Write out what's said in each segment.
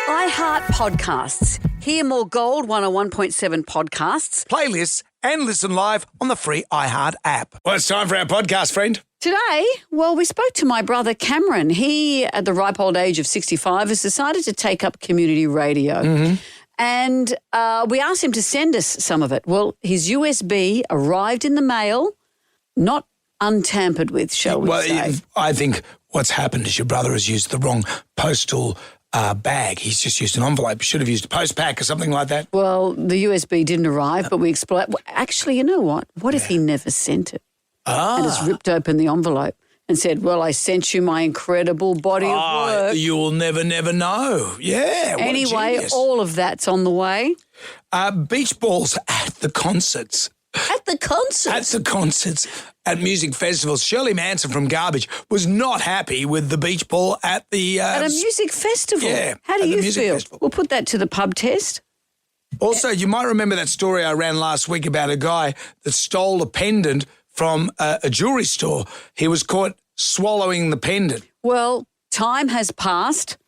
Ahhh podcasts. Hear more Gold 101.7 podcasts. Playlists and listen live on the free iHeart app. Well, it's time for our podcast, friend. Today, well, we spoke to my brother Cameron. He, at the ripe old age of 65, has decided to take up community radio. Mm-hmm. And we asked him to send us some of it. Well, his USB arrived in the mail, not untampered with, shall we say. I think what's happened is your brother has used the wrong postal bag. He's just used an envelope. He should have used a post pack or something like that. Well, the USB didn't arrive, but we explained. Well, actually, you know what? What if he never sent it? And has ripped open the envelope and said, well, I sent you my incredible body of work. You'll never know. Yeah. Anyway, all of that's on the way. Beach balls at the concerts. At the concerts? At the concerts, at music festivals. Shirley Manson from Garbage was not happy with the beach ball at the... at a music festival? Yeah. How do you feel? Festival. We'll put that to the pub test. Also, you might remember that story I ran last week about a guy that stole a pendant from a jewellery store. He was caught swallowing the pendant. Well, time has passed,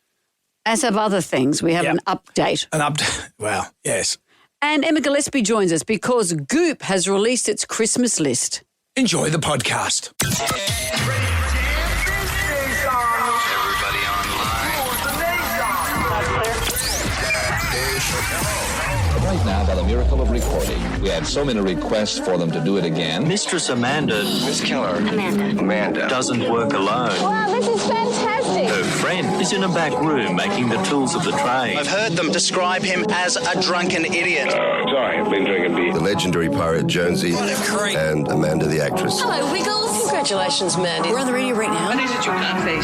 as have other things. We have an update. An update. Well, yes. And Emma Gillespie joins us because Goop has released its Christmas list. Enjoy the podcast. Everybody Right now, by the miracle of recording, we had so many requests for them to do it again. Mistress Amanda. Miss Keller. Amanda. Doesn't work alone. Wow, this is fantastic. Her friend is in a back room making the tools of the trade. I've heard them describe him as a drunken idiot. Sorry, I've been drinking beer. The legendary pirate Jonesy and Amanda the actress. Hello, Wiggles. Congratulations, Mandy. We're on the radio right now.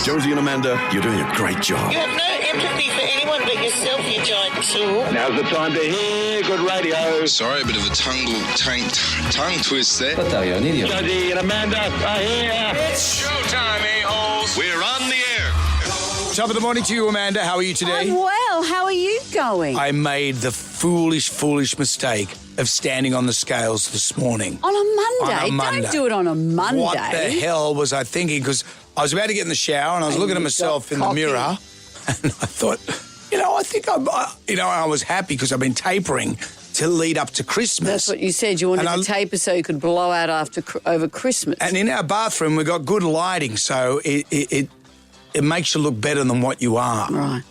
Jonesy and Amanda, you're doing a great job. You have no empathy for anyone but yourself, you giant tool. Now's the time to hear good radio. Sorry, a bit of a tongue twist there. What are you, an idiot? Jonesy and Amanda are here. It's showtime, a-holes. We're on the air. Top of the morning to you, Amanda. How are you today? I'm well. How are you going? I made the foolish mistake of standing on the scales this morning. On a Monday? On a Monday. Don't do it on a Monday. What the hell was I thinking? Because I was about to get in the shower and I was looking at myself in the mirror and I thought, I think I was happy because I've been tapering to lead up to Christmas. That's what you said. You wanted to taper so you could blow out over Christmas. And in our bathroom, we've got good lighting, so it makes you look better than what you are. Right.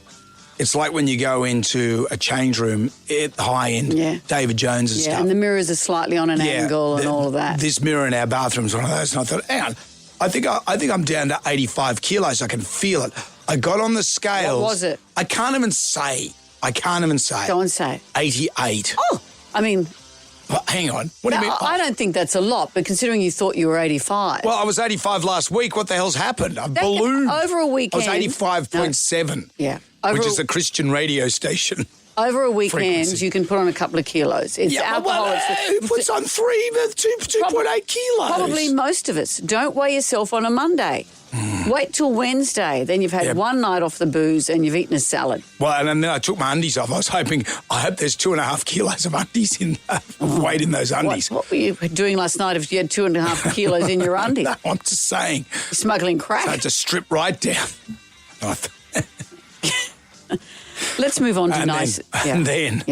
It's like when you go into a change room at the high end, David Jones and stuff. Yeah, and the mirrors are slightly on an angle and all of that. This mirror in our bathroom is one of those. And I thought, hang on, I think I'm down to 85 kilos. I can feel it. I got on the scales. What was it? I can't even say. Go and say. 88. Oh, I mean... Well, hang on. What do you mean? I don't think that's a lot, but considering you thought you were 85. Well, I was 85 last week. What the hell's happened? I've ballooned. Over a weekend. I was 85.7. Yeah. Which is a Christian radio station. Over a weekend, Frequency. You can put on a couple of kilos. It's alcohol. Who puts on 2.8 kilos? Probably most of us. Don't weigh yourself on a Monday. Wait till Wednesday. Then you've had one night off the booze and you've eaten a salad. Well, and then I took my undies off. I hope there's 2.5 kilos of undies of weight in those undies. What were you doing last night if you had 2.5 kilos in your undies? No, I'm just saying. You're smuggling crack. So I had to strip right down. Let's move on to And then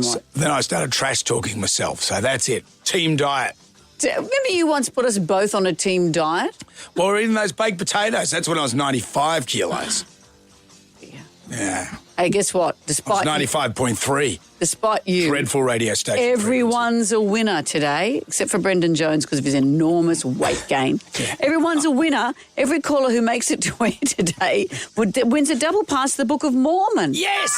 what? Then I started trash talking myself. So that's it. Team diet. Remember you once put us both on a team diet? Well, we're eating those baked potatoes. That's when I was 95 kilos. Yeah. Hey, guess what? I was 95.3. Despite you. Dreadful radio station. Everyone's a winner today, except for Brendan Jones because of his enormous weight gain. Everyone's a winner. Every caller who makes it to air today wins a double pass to the Book of Mormon. Yes!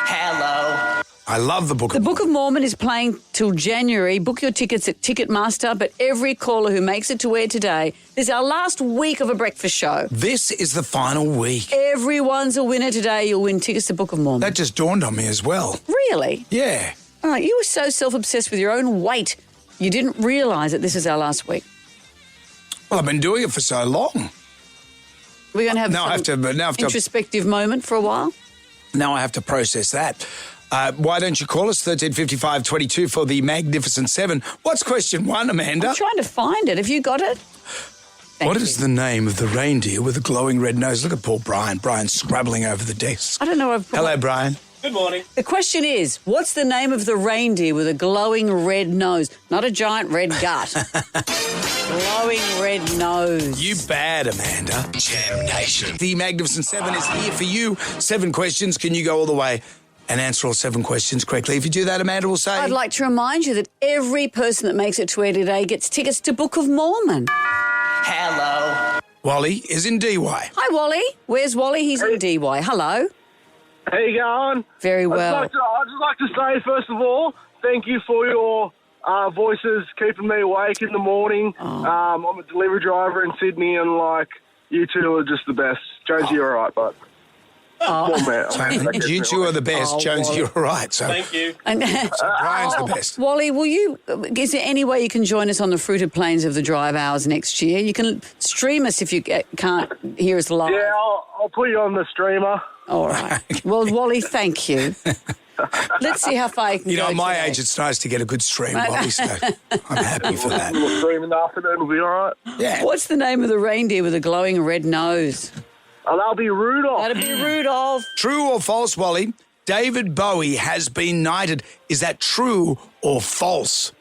Hello. I love the Book The of Book of Mormon is playing till January. Book your tickets at Ticketmaster, but every caller who makes it to air today, this is our last week of a breakfast show. This is the final week. Everyone's a winner today. You'll win tickets to Book of Mormon. That just dawned on me as well. Really? Yeah. All right, you were so self-obsessed with your own weight, you didn't realise that this is our last week. Well, I've been doing it for so long. We're going to have some introspective moment for a while. Now I have to process that. Why don't you call us 1355 22 for the Magnificent Seven? What's question one, Amanda? I'm trying to find it. Have you got it? What is the name of the reindeer with the glowing red nose? Look at poor Brian. Brian's scrabbling over the desk. I don't know. Hello, Brian. Good morning. The question is, what's the name of the reindeer with a glowing red nose? Not a giant red gut. Glowing red nose. You bad, Amanda. Jam Nation. The Magnificent Seven is here for you. 7 questions. Can you go all the way and answer all 7 questions correctly? If you do that, Amanda will say... I'd like to remind you that every person that makes it to air today gets tickets to Book of Mormon. Hello. Wally is in DY. Hi, Wally. Where's Wally? He's in DY. Hello. How you going? Very well. I'd just like to say, first of all, thank you for your voices keeping me awake in the morning. I'm a delivery driver in Sydney, and, you two are just the best. Jonesy, you're all right, but... You two are the best. Jonesy, you're all right. So. Thank you. Brian's the best. Wally, is there any way you can join us on the Fruited Plains of the Drive Hours next year? You can stream us if you can't hear us live. Yeah, I'll put you on the streamer. All right. Well, Wally, thank you. Let's see how far you can go at my today. age, it's nice to get a good stream, Wally, so I'm happy for that. We'll stream in the afternoon. It'll be all right. Yeah. What's the name of the reindeer with a glowing red nose? Oh, that'll be Rudolph. That'll be Rudolph. True or false, Wally? David Bowie has been knighted. Is that true or false?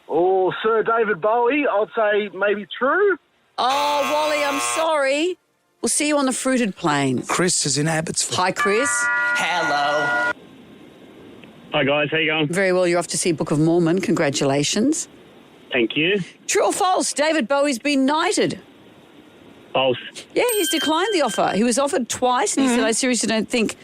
Oh, Sir David Bowie, I'd say maybe true. Oh, Wally, I'm sorry. We'll see you on the Fruited Plains. Chris is in Abbotsford. Hi, Chris. Hello. Hi, guys. How you going? Very well. You're off to see Book of Mormon. Congratulations. Thank you. True or false? David Bowie's been knighted. False. Yeah, he's declined the offer. He was offered twice, and he said, I seriously don't think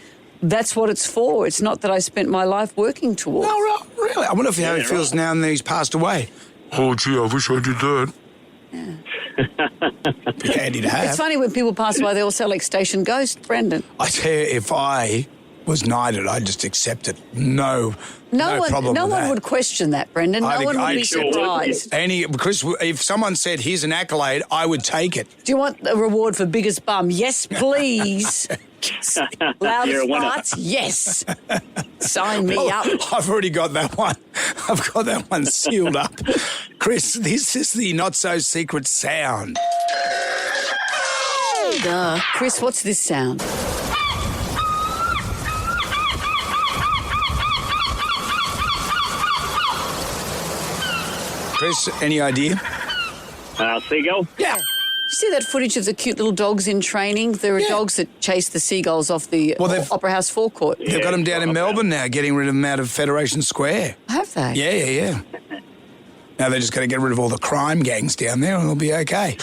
that's what it's for. It's not that I spent my life working towards. No, really? I wonder how he feels now that he's passed away. Oh, gee, I wish I did that. Yeah. Be handy to have. It's funny when people pass away, they all sound like Station Ghost, Brendan. I tell you, if I was knighted, I'd just accept it. No problem No with one that. would question that, Brendan. No one would be surprised. Chris, if someone said, here's an accolade, I would take it. Do you want a reward for biggest bum? Yes, please. Loudest farts? Yes. Sign me up. I've already got that one. I've got that one sealed up. Chris, this is the not-so-secret sound. Duh. Chris, what's this sound? Chris, any idea? Seagull? Yeah. You see that footage of the cute little dogs in training? There are dogs that chase the seagulls off the Opera House forecourt. They've got them down in Melbourne now, getting rid of them out of Federation Square. Have they? Yeah. Now they're just going to get rid of all the crime gangs down there and it'll be okay.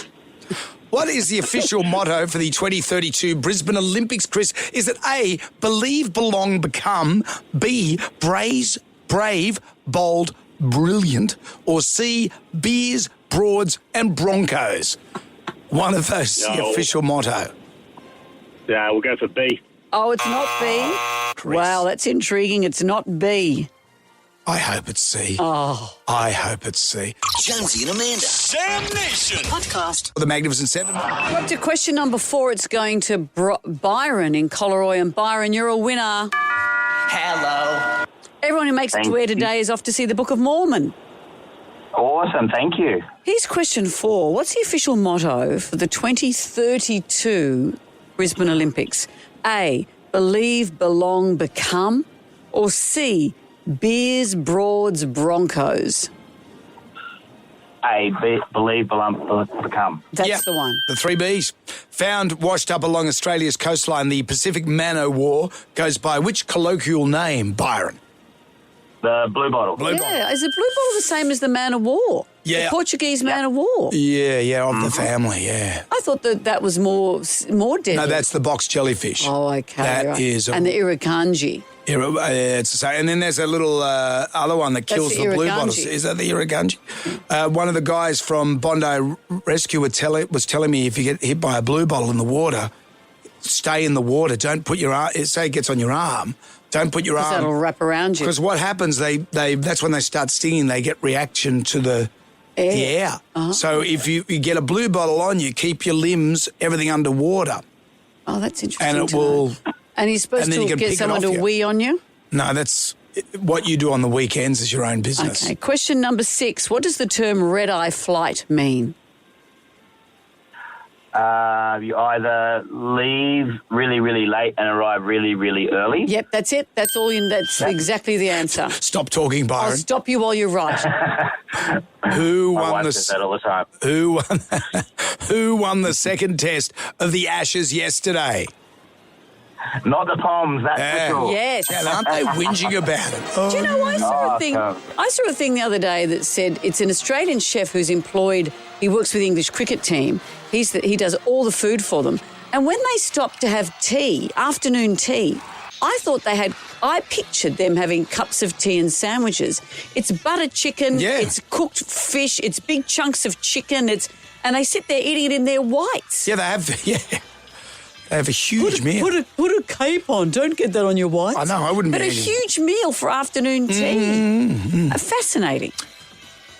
What is the official motto for the 2032 Brisbane Olympics, Chris? Is it A, believe, belong, become, B, brave, bold, brilliant, or C, beers, broads and Broncos? One of those is the official motto. Yeah, we'll go for B. Oh, it's not B? Chris. Wow, that's intriguing. It's not B. I hope it's C. Oh. I hope it's C. Jonesy and Amanda. Jam Nation. Podcast. The Magnificent Seven. We're up to question number 4. It's going to Byron in Collaroy. And Byron, you're a winner. Hello. Everyone who makes it to air today is off to see the Book of Mormon. Awesome, thank you. Here's question 4. What's the official motto for the 2032 Brisbane Olympics? A, believe, belong, become, or C, beers, broads, Broncos? A, believe, belong, become. That's the one. The 3 Bs. Found washed up along Australia's coastline, the Pacific Man-O-War goes by which colloquial name, Byron? The blue bottle. Blue bottle. Is the blue bottle the same as the Man of War? Yeah. The Portuguese Man of War? Yeah, of the family, yeah. I thought that was more deadly. No, that's the box jellyfish. Oh, okay. That right. is... And the Irukandji. It's the same. And then there's a little other one that kills the blue bottles. Is that the Irukandji? One of the guys from Bondi Rescue was telling me if you get hit by a blue bottle in the water, stay in the water. Don't put your arm... Say it gets on your arm. Don't put your arm... Because that'll wrap around you. Because what happens, that's when they start stinging, they get reaction to the air. Uh-huh. So if you get a blue bottle on you, keep your limbs, everything underwater. Oh, that's interesting. And it will... And you're supposed to get someone to wee on you? No, that's... What you do on the weekends is your own business. Okay, question number 6. What does the term red-eye flight mean? You either leave really, really late and arrive really, really early. Yep, that's it. That's all. That's exactly the answer. Stop talking, Byron. I'll stop you while you're right. Who My won wife the says that all the time. Who won the second test of the Ashes yesterday? Not the Poms, that's for sure. Yes. Yeah, aren't they whinging about it? Oh, Do you know, I saw a thing. come. I saw a thing the other day that said it's an Australian chef who's employed. He works with the English cricket team. He does all the food for them. And when they stopped to have tea, afternoon tea, I pictured them having cups of tea and sandwiches. It's butter chicken. Yeah. It's cooked fish. It's big chunks of chicken. And they sit there eating it in their whites. Yeah, they have. Yeah. They have a huge meal. Put a cape on. Don't get that on your whites. I know, I wouldn't But be a eating. huge meal for afternoon tea. Fascinating.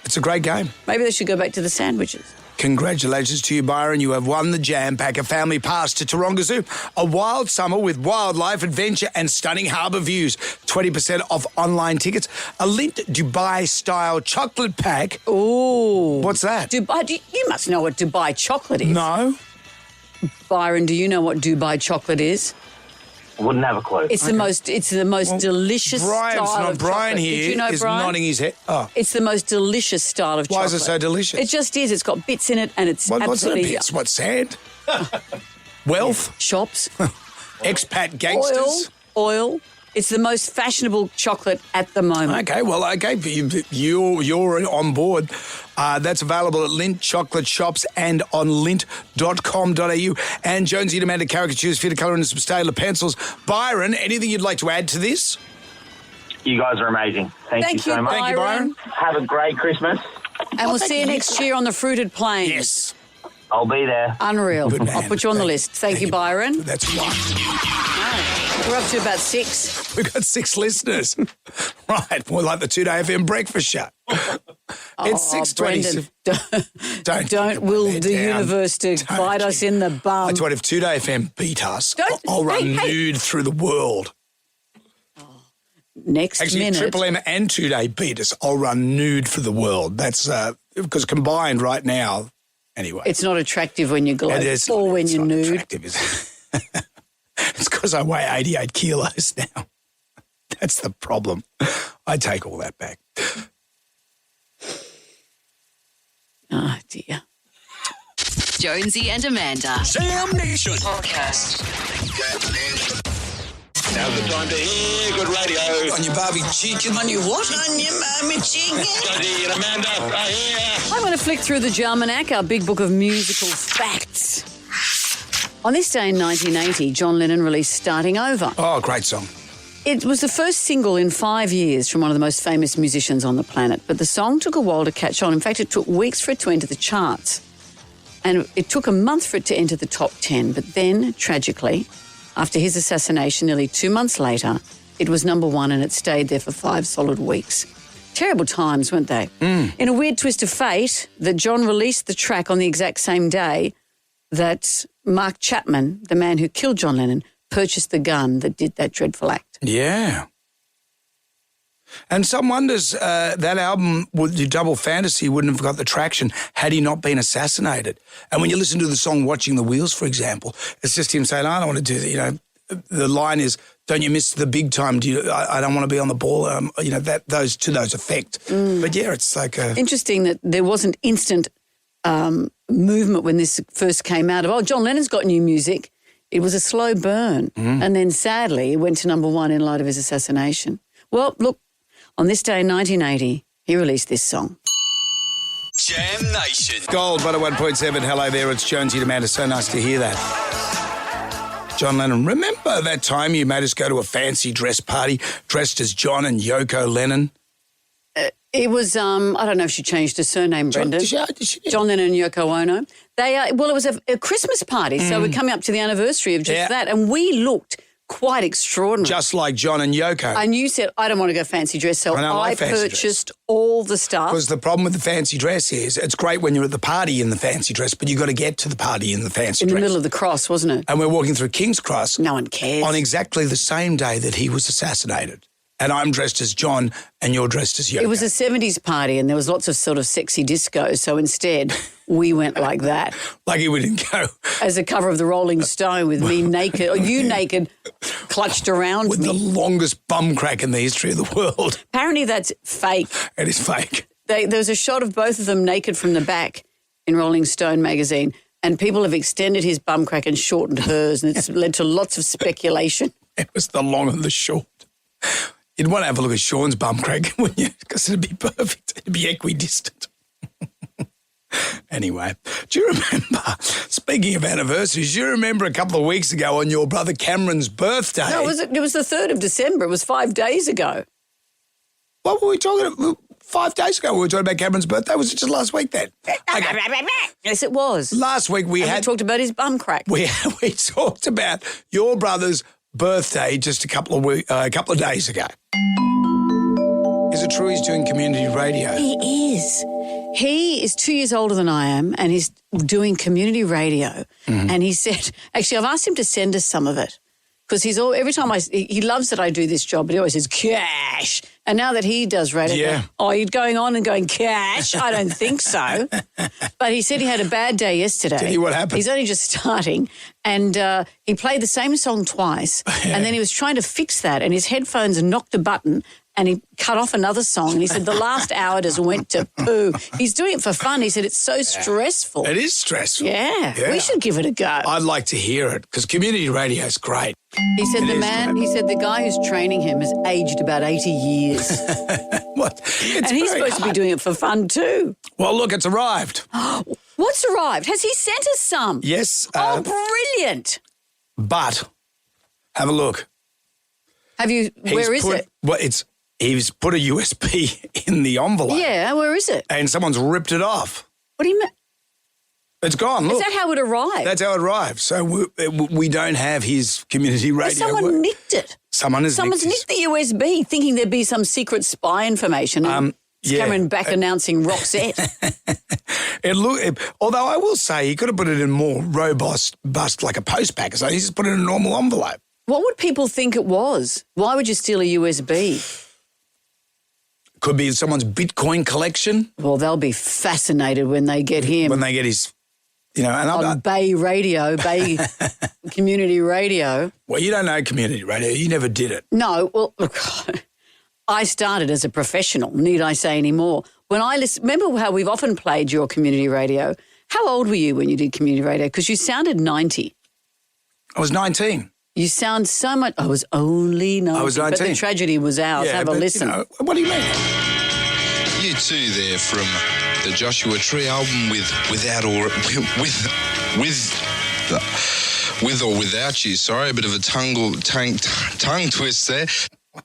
It's a great game. Maybe they should go back to the sandwiches. Congratulations to you, Byron. You have won the Jam Pack, a family pass to Taronga Zoo, a wild summer with wildlife, adventure and stunning harbour views. 20% off online tickets. A Lint Dubai-style chocolate pack. Ooh. What's that? Dubai. You must know what Dubai chocolate is. No. Byron, do you know what Dubai chocolate is? Wouldn't have a clue. It's the most delicious Brian's style not of Brian chocolate. here Did you know, is Brian? nodding his head. Oh. It's the most delicious style of chocolate. Why is it so delicious? It just is. It's got bits in it and it's What's absolutely... the bits? What, sand? Wealth? Shops. Expat gangsters? Oil. It's the most fashionable chocolate at the moment. Okay, well, okay, you're on board. That's available at Lindt Chocolate Shops and on lindt.com.au. And Jonesy and Amanda caricatures, fit a colour and some Staedtler pencils. Byron, anything you'd like to add to this? You guys are amazing. Thank you so much. Thank you, Byron. Have a great Christmas. And we'll see you next year on the Fruited Plains. Yes. I'll be there. Unreal. Good man. I'll put you on the list. Thank you, Byron. That's right. We're up to about 6. We've got 6 listeners. Right, more like the 2-Day FM breakfast show. It's 6:20. Brendan, don't will the universe to bite us in the bum. I tell you, if 2-Day FM beat us, I'll run nude through the world. Next Actually, minute. Triple M and 2-Day beat us, I'll run nude for the world. That's because combined right now, anyway. It's not attractive when you're glowing or when you're nude. Attractive, is it? It's because I weigh 88 kilos now. That's the problem. I take all that back. Oh, dear. Jonesy and Amanda. Jam Nation. Podcast. Now's the time to hear good radio. On your Barbie chicken. On your what? On your mommy chicken. Jonesy and Amanda are here. I'm going to flick through the Jarmanac, our big book of musical facts. On this day in 1980, John Lennon released Starting Over. Oh, great song. It was the first single in 5 years from one of the most famous musicians on the planet, but the song took a while to catch on. In fact, it took weeks for it to enter the charts. And it took a month for it to enter the top 10. But then, tragically, after his assassination nearly 2 months later, it was number 1 and it stayed there for 5 solid weeks. Terrible times, weren't they? In a weird twist of fate, that John released the track on the exact same day that Mark Chapman, the man who killed John Lennon, purchased the gun that did that dreadful act. Yeah. And some wonders that album, Double Fantasy, wouldn't have got the traction had he not been assassinated. And when you listen to the song Watching the Wheels, for example, it's just him saying, I don't want to do that. You know, the line is, don't you miss the big time? I don't want to be on the ball. You know, those effect. But yeah, it's like interesting that there wasn't instant movement when this first came out of, John Lennon's got new music. It was a slow burn. And then sadly, it went to number 1 in light of his assassination. Well, look, on this day in 1980, he released this song. Jam Nation. Gold, butter 1.7. Hello there, it's Jonesy and Amanda. So nice to hear that. John Lennon, remember that time you made us go to a fancy dress party dressed as John and Yoko Lennon? It was, I don't know if she changed her surname, Brendan. John Lennon and Yoko Ono. It was a Christmas party, so we're coming up to the anniversary of just that, and we looked quite extraordinary. Just like John and Yoko. And you said, I don't want to go fancy dress, so I purchased all the stuff. Because the problem with the fancy dress is it's great when you're at the party in the fancy dress, but you've got to get to the party in the fancy dress. In the middle of the cross, wasn't it? And we're walking through King's Cross. No one cares. On exactly the same day that he was assassinated. and I'm dressed as John and you're dressed as Yoko. It was a 70s party and there was lots of sort of sexy disco, so instead we went like that. Lucky we didn't go. As a cover of the Rolling Stone with me naked, or you naked, clutched around with me. the longest bum crack in the history of the world. Apparently that's fake. It is fake. There was a shot of both of them naked from the back in Rolling Stone magazine, and people have extended his bum crack and shortened hers, and it's led to lots of speculation. It was the long and the short. You'd want to have a look at Sean's bum crack, wouldn't you? Because it'd be perfect. It'd be equidistant. Anyway, do you remember, speaking of anniversaries, do you remember a couple of weeks ago on your brother Cameron's birthday? No, it was the 3rd of December. It was 5 days ago. What were we talking about? 5 days ago we were talking about Cameron's birthday. Was it just last week then? Okay. Yes, it was. Last week we talked about his bum crack. We talked about your brother's birthday just a couple of days ago. Is it true he's doing community radio? He is. He is 2 years older than I am, and he's doing community radio. Mm-hmm. And he said, actually, I've asked him to send us some of it. Because every time he loves that I do this job, but he always says, cash. And now that he does radio, you're going on and going, cash? I don't think so. But he said he had a bad day yesterday. Did he? What happened? He's only just starting. And he played the same song twice. And then he was trying to fix that, and his headphones knocked a button, and he cut off another song. And he said the last hour just went to poo. He's doing it for fun. He said it's so stressful. It is stressful. Yeah. We should give it a go. I'd like to hear it because community radio is great. He said the guy who's training him has aged about 80 years. What? And he's supposed to be doing it for fun too. Well, look, it's arrived. What's arrived? Has he sent us some? Yes. Oh, brilliant. But have a look. Where is it? Well, he's put a USB in the envelope. Yeah, where is it? And someone's ripped it off. What do you mean? It's gone, look. Is that how it arrived? That's how it arrived. So we don't have his community radio. Someone nicked it. Someone's nicked the USB thinking there'd be some secret spy information. Cameron back announcing Roxette. Although I will say he could have put it in more robust, like a postpack. So he's just put it in a normal envelope. What would people think it was? Why would you steal a USB? Could be someone's Bitcoin collection. Well, they'll be fascinated when they get him. When they get his, on Bay Radio, Bay Community Radio. Well, you don't know community radio. You never did it. No, well, look, I started as a professional. Need I say any more? When I remember how we've often played your community radio. How old were you when you did community radio? Because you sounded 90. I was 19. You sound so much. I was only 19. I was 19. But the tragedy was ours. Yeah, Have a listen. What do you mean? You two there from the Joshua Tree album with or without you. Sorry, a bit of a tongue twist there.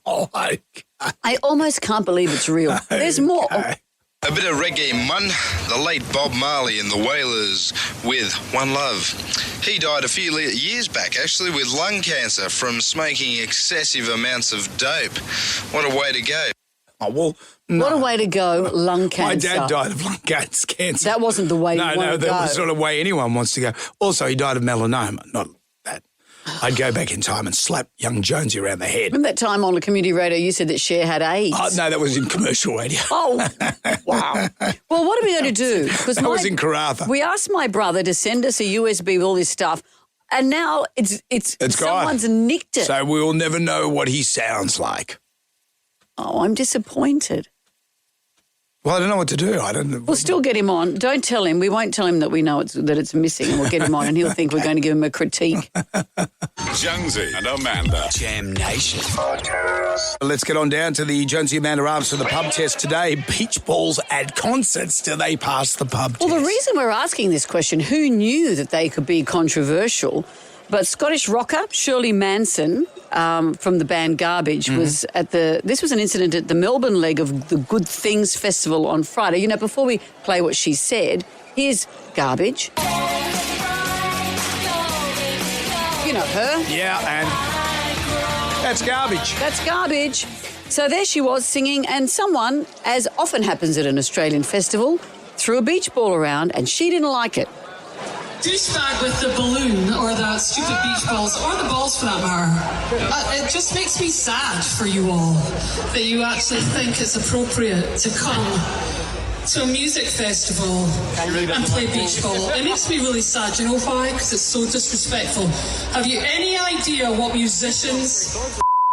Oh my God. I almost can't believe it's real. There's more. A bit of reggae mun, the late Bob Marley and the Wailers with One Love. He died a few years back, actually, with lung cancer from smoking excessive amounts of dope. What a way to go. Oh, well, no. What a way to go, lung cancer. My dad died of lung cancer. That wasn't the way you want to go. No, that was not the way anyone wants to go. Also, he died of melanoma, not that. I'd go back in time and slap young Jonesy around the head. Remember that time on the community radio you said that Cher had AIDS? Oh, no, that was in commercial radio. Oh, wow. Well, what are we going to do? That was in Karratha. We asked my brother to send us a USB with all this stuff, and now it's someone's nicked it. So we'll never know what he sounds like. Oh, I'm disappointed. Well, I don't know what to do. We'll still get him on. Don't tell him. We won't tell him that we know that it's missing, and we'll get him on, and he'll think we're going to give him a critique. Jonesy and Amanda. Jam Nation. Let's get on down to the Jonesy and Amanda answer the pub test today. Beach balls at concerts. Do they pass the pub test? Well, the reason we're asking this question, who knew that they could be controversial? But Scottish rocker Shirley Manson from the band Garbage was this was an incident at the Melbourne leg of the Good Things Festival on Friday. You know, before we play what she said, here's Garbage. You know her. Yeah, and that's Garbage. That's Garbage. So there she was singing, and someone, as often happens at an Australian festival, threw a beach ball around, and she didn't like it. douchebag with the balloon or the stupid beach balls or the balls for that matter. It just makes me sad for you all that you actually think it's appropriate to come to a music festival and play beach ball. It makes me really sad. Do you know why? Because it's so disrespectful. Have you any idea what musicians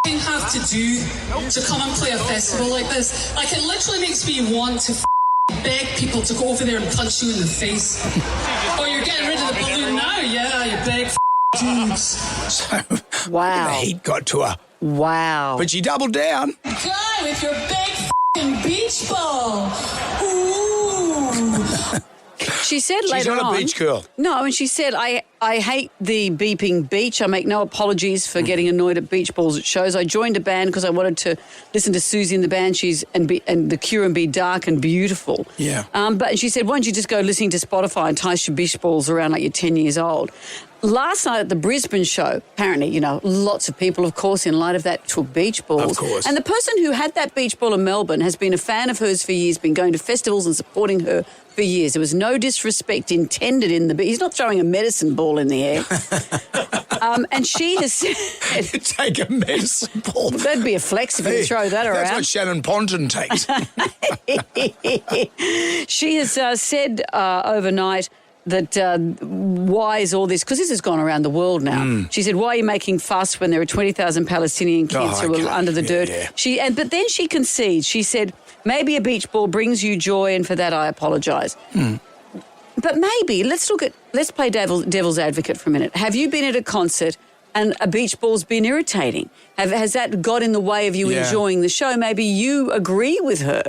have to do to come and play a festival like this? Like, it literally makes me want to beg people to go over there and punch you in the face. Oh, you're getting rid of the balloon now? Yeah, you big dudes. So, wow. The heat got to her. Wow. But she doubled down. Guy with your big beach ball. Ooh. She said later on... She's not a beach girl. No, and she said, I hate the beeping beach. I make no apologies for getting annoyed at beach balls at shows. I joined a band because I wanted to listen to Susie in the band. And The Cure and be dark and beautiful. Yeah. But she said, why don't you just go listening to Spotify and tie your beach balls around like you're 10 years old? Last night at the Brisbane show, apparently, lots of people, of course, in light of that, took beach balls. Of course. And the person who had that beach ball in Melbourne has been a fan of hers for years, been going to festivals and supporting her for years. There was no disrespect intended in the... He's not throwing a medicine ball in the air. And she has said... You take a medicine ball. That'd be a flex if you throw that around. That's what Shannon Ponton takes. She has said overnight that why is all this... Because this has gone around the world now. She said, why are you making fuss when there are 20,000 Palestinian kids who are under the dirt? Yeah. But then she concedes. She said, maybe a beach ball brings you joy, and for that I apologise. But maybe, let's play devil's advocate for a minute. Have you been at a concert and a beach ball's been irritating? Has that got in the way of you enjoying the show? Maybe you agree with her.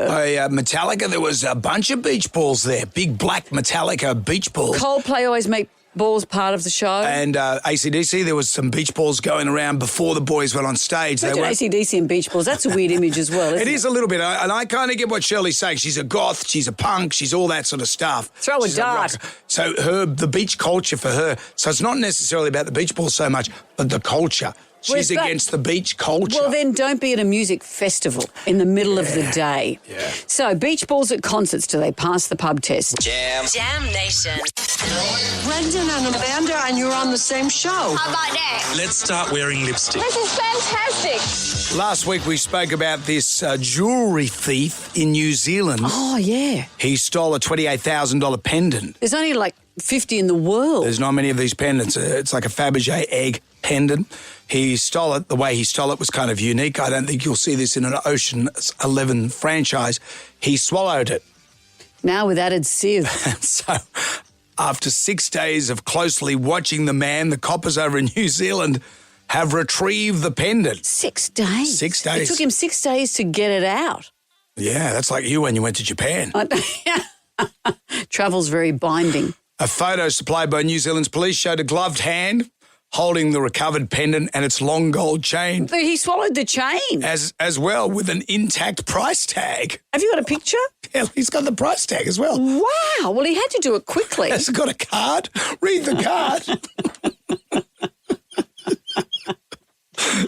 Metallica, there was a bunch of beach balls there, big black Metallica beach balls. Coldplay always make balls part of the show. And AC/DC, there was some beach balls going around before the boys went on stage. Imagine AC/DC and beach balls. That's a weird image as well, isn't it? It is a little bit. And I kind of get what Shirley's saying. She's a goth, she's a punk, she's all that sort of stuff. Throw a dart. So the beach culture for her, so it's not necessarily about the beach balls so much, but the culture. She's against the beach culture. Well, then don't be at a music festival in the middle of the day. Yeah. So, beach balls at concerts, do they pass the pub test? Jam Nation. Brendan and Amanda, and you're on the same show. How about that? Let's start wearing lipstick. This is fantastic. Last week we spoke about this jewellery thief in New Zealand. Oh, yeah. He stole a $28,000 pendant. There's only like 50 in the world. There's not many of these pendants. It's like a Fabergé egg pendant. He stole it. The way he stole it was kind of unique. I don't think you'll see this in an Ocean's 11 franchise. He swallowed it. Now with added sieve. So after 6 days of closely watching the man, the coppers over in New Zealand have retrieved the pendant. 6 days? 6 days. It took him 6 days to get it out. Yeah, that's like you when you went to Japan. Travel's very binding. A photo supplied by New Zealand's police showed a gloved hand holding the recovered pendant and its long gold chain. But he swallowed the chain. As well, with an intact price tag. Have you got a picture? Yeah, he's got the price tag as well. Wow. Well, he had to do it quickly. Has it got a card? Read the card.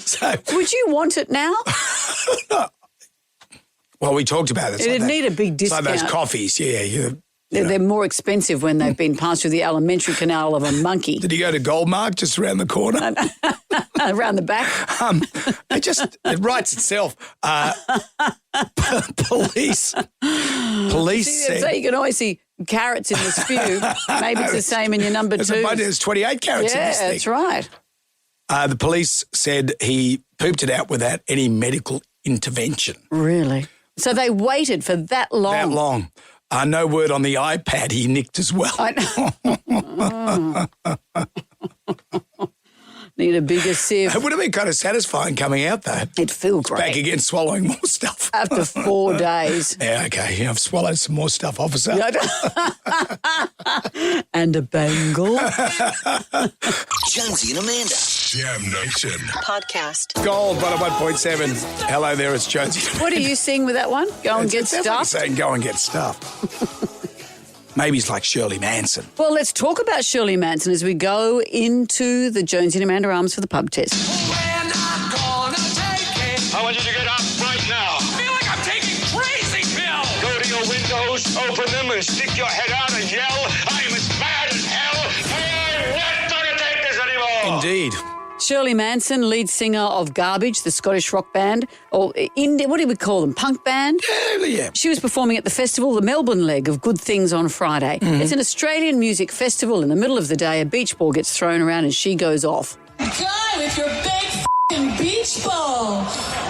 So, would you want it now? Well, we talked about it. It'd need a big discount. It's like those coffees, yeah. They're more expensive when they've been passed through the alimentary canal of a monkey. Did you go to Goldmark just around the corner? Around the back? It writes itself. Police said... So you can always see carrots in the spew. Maybe it's the same in your number 2. There's 28 carrots in this thing. Yeah, that's right. The police said he pooped it out without any medical intervention. Really? So they waited for that long? That long. No word on the iPad he nicked as well. Need a bigger sieve. It would have been kind of satisfying coming out, though. It'd feel great. Back again, swallowing more stuff. After 4 days. Yeah, okay. Yeah, I've swallowed some more stuff, officer. And a bangle. Jonesy and Amanda. Jam Nation. Podcast. Gold 101.7. Hello there, it's Jonesy. What do you sing with that one? Go and get stuffed? Saying go and get stuffed. Maybe it's like Shirley Manson. Well, let's talk about Shirley Manson as we go into the Jonesy and Amanda Arms for the pub test. I want you to get up right now. I feel like I'm taking crazy pills. Go to your windows, open them, and stick your head out and yell, I'm as mad as hell. Hey, Indeed. Shirley Manson, lead singer of Garbage, the Scottish rock band, or indie, what do we call them, punk band? Yeah. She was performing at the festival, the Melbourne leg of Good Things on Friday. Mm-hmm. It's an Australian music festival. In the middle of the day, a beach ball gets thrown around and she goes off. Guy with your big f***ing beach ball.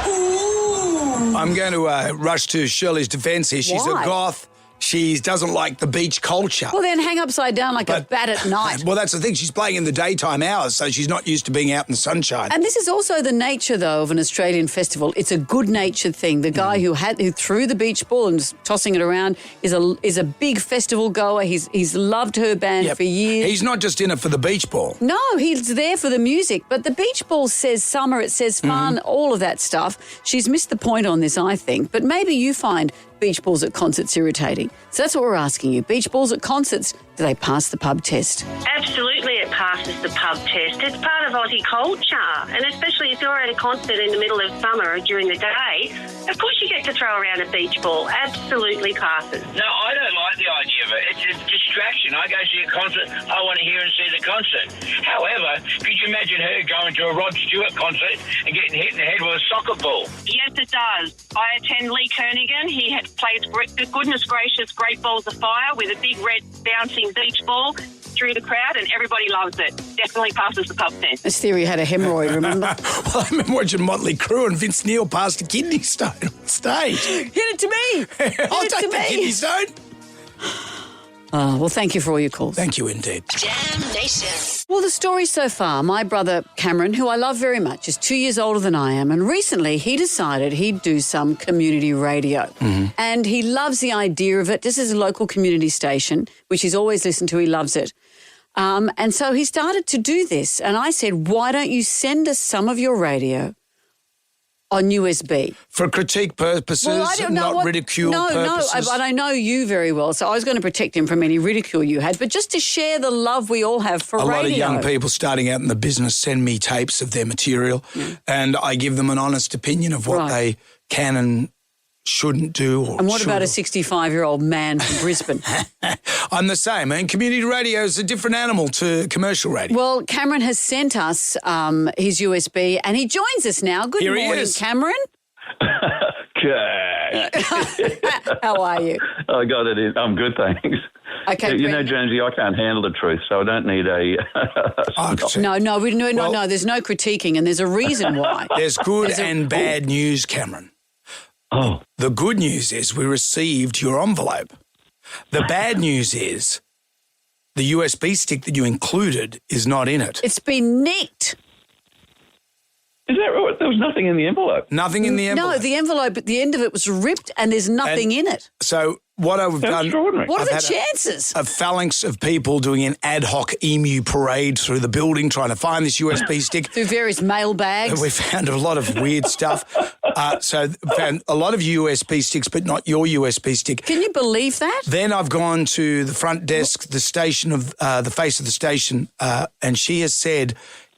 Ooh. I'm going to rush to Shirley's defence here. She's Why? a goth. She doesn't like the beach culture. Well, then hang upside down like a bat at night. Well, that's the thing. She's playing in the daytime hours, so she's not used to being out in the sunshine. And this is also the nature, though, of an Australian festival. It's a good-natured thing. The guy who threw the beach ball and was tossing it around is a big festival goer. He's loved her band for years. He's not just in it for the beach ball. No, he's there for the music. But the beach ball says summer, it says fun, all of that stuff. She's missed the point on this, I think. But maybe you find beach balls at concerts irritating. So that's what we're asking you. Beach balls at concerts, do they pass the pub test? Absolutely it passes the pub test. It's part of Aussie culture. And especially if you're at a concert in the middle of summer or during the day, of course you get to throw around a beach ball. Absolutely passes. No, I don't like the idea of it. It's a distraction. I go see a concert, I want to hear and see the concert. However, could you imagine her going to a Rod Stewart concert and getting hit in the head with a soccer ball? Yes, it does. I attend Lee Kernaghan. He plays, goodness gracious, Great Balls of Fire with a big red bouncing beach ball through the crowd, and everybody loves it. Definitely passes the pub test. This theory had a hemorrhoid, remember? Well, I remember watching Motley Crue and Vince Neil passed a kidney stone on stage. Hit it to me. I'll take the kidney stone. Oh, well, thank you for all your calls. Thank you indeed. Jam Nation. Well, the story so far, my brother Cameron, who I love very much, is 2 years older than I am, and recently he decided he'd do some community radio. And he loves the idea of it. This is a local community station, which he's always listened to. He loves it. And so he started to do this, and I said, why don't you send us some of your radio on USB? For critique purposes, Well, I don't know not ridicule purposes? No, but I know you very well, so I was going to protect him from any ridicule you had, but just to share the love we all have for a radio. lot of young people starting out in the business send me tapes of their material and I give them an honest opinion of what they can and shouldn't do. Or and what about a should. 65-year-old man from Brisbane? I'm the same. I mean, community radio is a different animal to commercial radio. Well, Cameron has sent us his USB and he joins us now. Good Here he morning, is. Cameron. Okay. How are you? I got it in. I'm good, thanks. Okay, you know, Jonesy, I can't handle the truth, so I don't need a... No, there's no critiquing and there's a reason why. There's good and bad news, Cameron. Oh. The good news is we received your envelope. The bad news is the USB stick that you included is not in it. It's been nicked. Is that right? There was nothing in the envelope? Nothing in the envelope. No, the envelope at the end of it was ripped and there's nothing in it. So what I've done... What are the I've had chances? A phalanx of people doing an ad hoc emu parade through the building trying to find this USB stick. Through various mail bags. And we found a lot of weird stuff. So found a lot of USB sticks, but not your USB stick. Can you believe that? Then I've gone to the front desk, the station of the face of the station, and she has said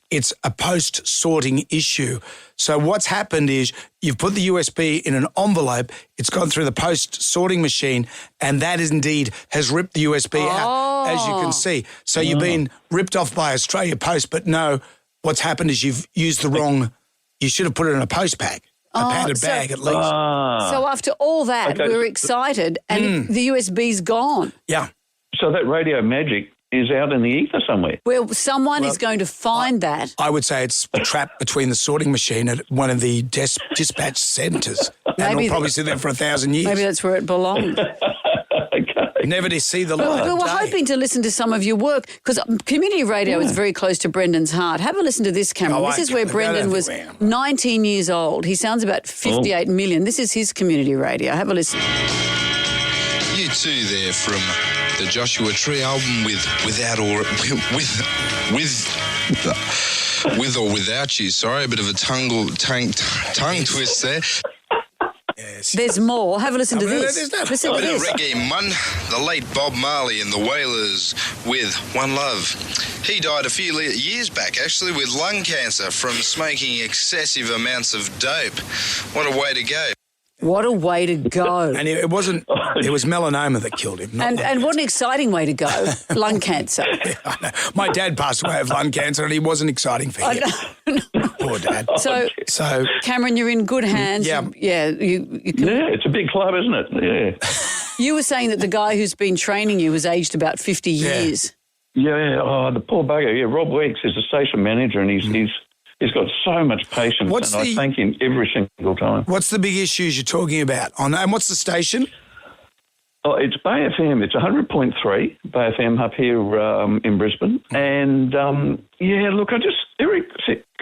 it's a post-sorting issue. So what's happened is you've put the USB in an envelope, it's gone through the post-sorting machine, and that indeed has ripped the USB out, as you can see. So you've been ripped off by Australia Post, but no, what's happened is you've used the wrong, you should have put it in a post bag, a padded bag at least. So after all that, we were excited and the USB's gone. Yeah. So that radio magic is out in the ether somewhere. Well, someone is going to find that. I would say it's trapped between the sorting machine at one of the dispatch centres. And it'll probably sit there for 1,000 years. Maybe that's where it belongs. Never to see the light. But we're hoping to listen to some of your work because community radio is very close to Brendan's heart. Have a listen to this, Cameron. This is where Brendan was 19 years old. He sounds about 58 million. This is his community radio. Have a listen. You too there from the Joshua Tree album with or without you. Sorry, a bit of a tongue twist there. There's more. Have a listen to this. Listen to this. Reggae Mun, the late Bob Marley and the Wailers with One Love. He died a few years back, actually, with lung cancer from smoking excessive amounts of dope. What a way to go. What a way to go. And it wasn't, it was melanoma that killed him. And what an exciting way to go. Lung cancer. Yeah, I know. My dad passed away of lung cancer and he wasn't exciting for him. Poor Dad. So Cameron, you're in good hands. Yeah. You can... Yeah, it's a big club, isn't it? Yeah. You were saying that the guy who's been training you was aged about 50 years. Yeah. Oh, the poor bugger. Yeah, Rob Weeks is a station manager and he's got so much patience I thank him every single time. What's the big issues you're talking about? And what's the station? Oh, it's Bay FM. It's 100.3 Bay FM up here in Brisbane. And, look, every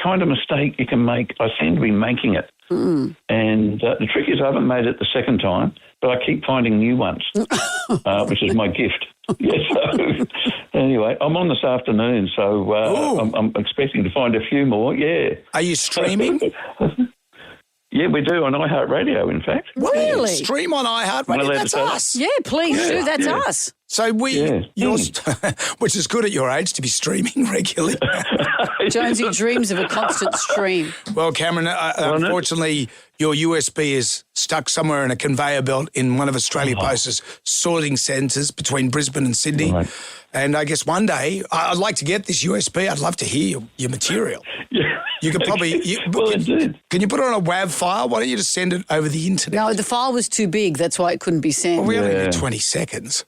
kind of mistake you can make, I seem to be making it. Mm. And the trick is I haven't made it the second time, but I keep finding new ones, which is my gift. Yeah, so anyway, I'm on this afternoon, so I'm expecting to find a few more, yeah. Are you streaming? Yeah, we do on iHeartRadio, in fact. Really? Stream on iHeartRadio? That's us. Yeah, please do. That's us. So which is good at your age to be streaming regularly. Jonesy dreams of a constant stream. Well, Cameron, unfortunately, your USB is stuck somewhere in a conveyor belt in one of Australia Post's sorting centres between Brisbane and Sydney. Right. And I guess one day, I'd like to get this USB. I'd love to hear your material. Yeah. You could probably... Can you put it on a WAV file? Why don't you just send it over the internet? No, the file was too big. That's why it couldn't be sent. Well, we only need 20 seconds.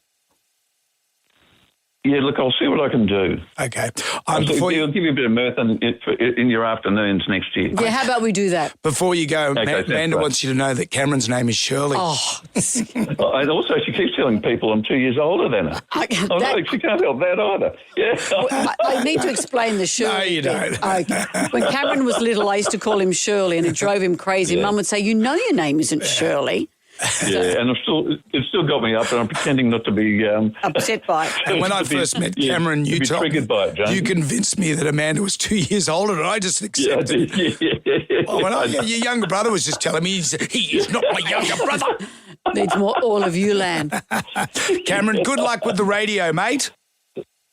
Yeah, look, I'll see what I can do. Okay. I'll give you a bit of mirth in your afternoons next year. Yeah, how about we do that? Before you go, Amanda wants you to know that Cameron's name is Shirley. Oh. And also, she keeps telling people I'm 2 years older than her. No, she can't help that either. Yeah. I need to explain the Shirley. No, you don't. Okay. When Cameron was little, I used to call him Shirley and it drove him crazy. Yeah. Mum would say, your name isn't Shirley. Yeah, and it's still got me up, and I'm pretending not to be upset by it. And when I first met Cameron, you convinced me that Amanda was 2 years older, and I just accepted. Your younger brother was just telling me he is not my younger brother. Needs more all of you land. Cameron, good luck with the radio, mate.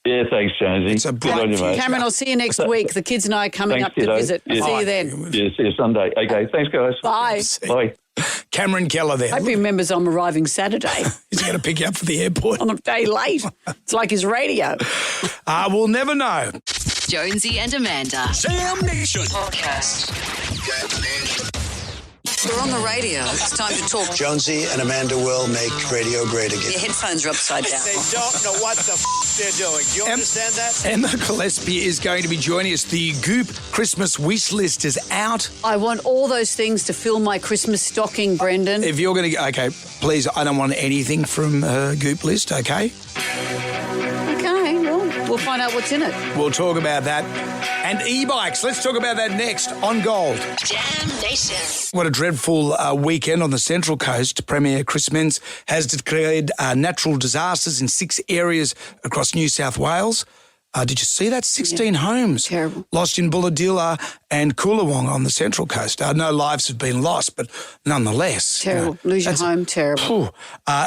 Yeah, thanks, Jonesy. It's a brilliant, mate. Cameron, I'll see you next week. The kids and I are coming up to visit. Yeah. See you then. Yeah, see you Sunday. Okay, thanks, guys. Bye. Bye. Cameron Keller there. I hope he remembers I'm arriving Saturday. He's going to pick you up for the airport. I'm a day late. It's like his radio. We'll never know. Jonesy and Amanda. Jam Nation Podcast. We're on the radio. It's time to talk. Jonesy and Amanda will make radio great again. Your headphones are upside down. They don't know what the they're doing. Do you understand that? Emma Gillespie is going to be joining us. The Goop Christmas wish list is out. I want all those things to fill my Christmas stocking, Brendan. If you're going to... Okay, please, I don't want anything from Goop list, okay? Okay, well, we'll find out what's in it. We'll talk about that. And e-bikes. Let's talk about that next on Gold. Jam Nation. What a dreadful weekend on the Central Coast. Premier Chris Minns has declared natural disasters in 6 areas across New South Wales. Did you see that? 16 homes lost in Bulladilla and Coolawong on the Central Coast. No lives have been lost, but nonetheless. Terrible. Lose your home, terrible.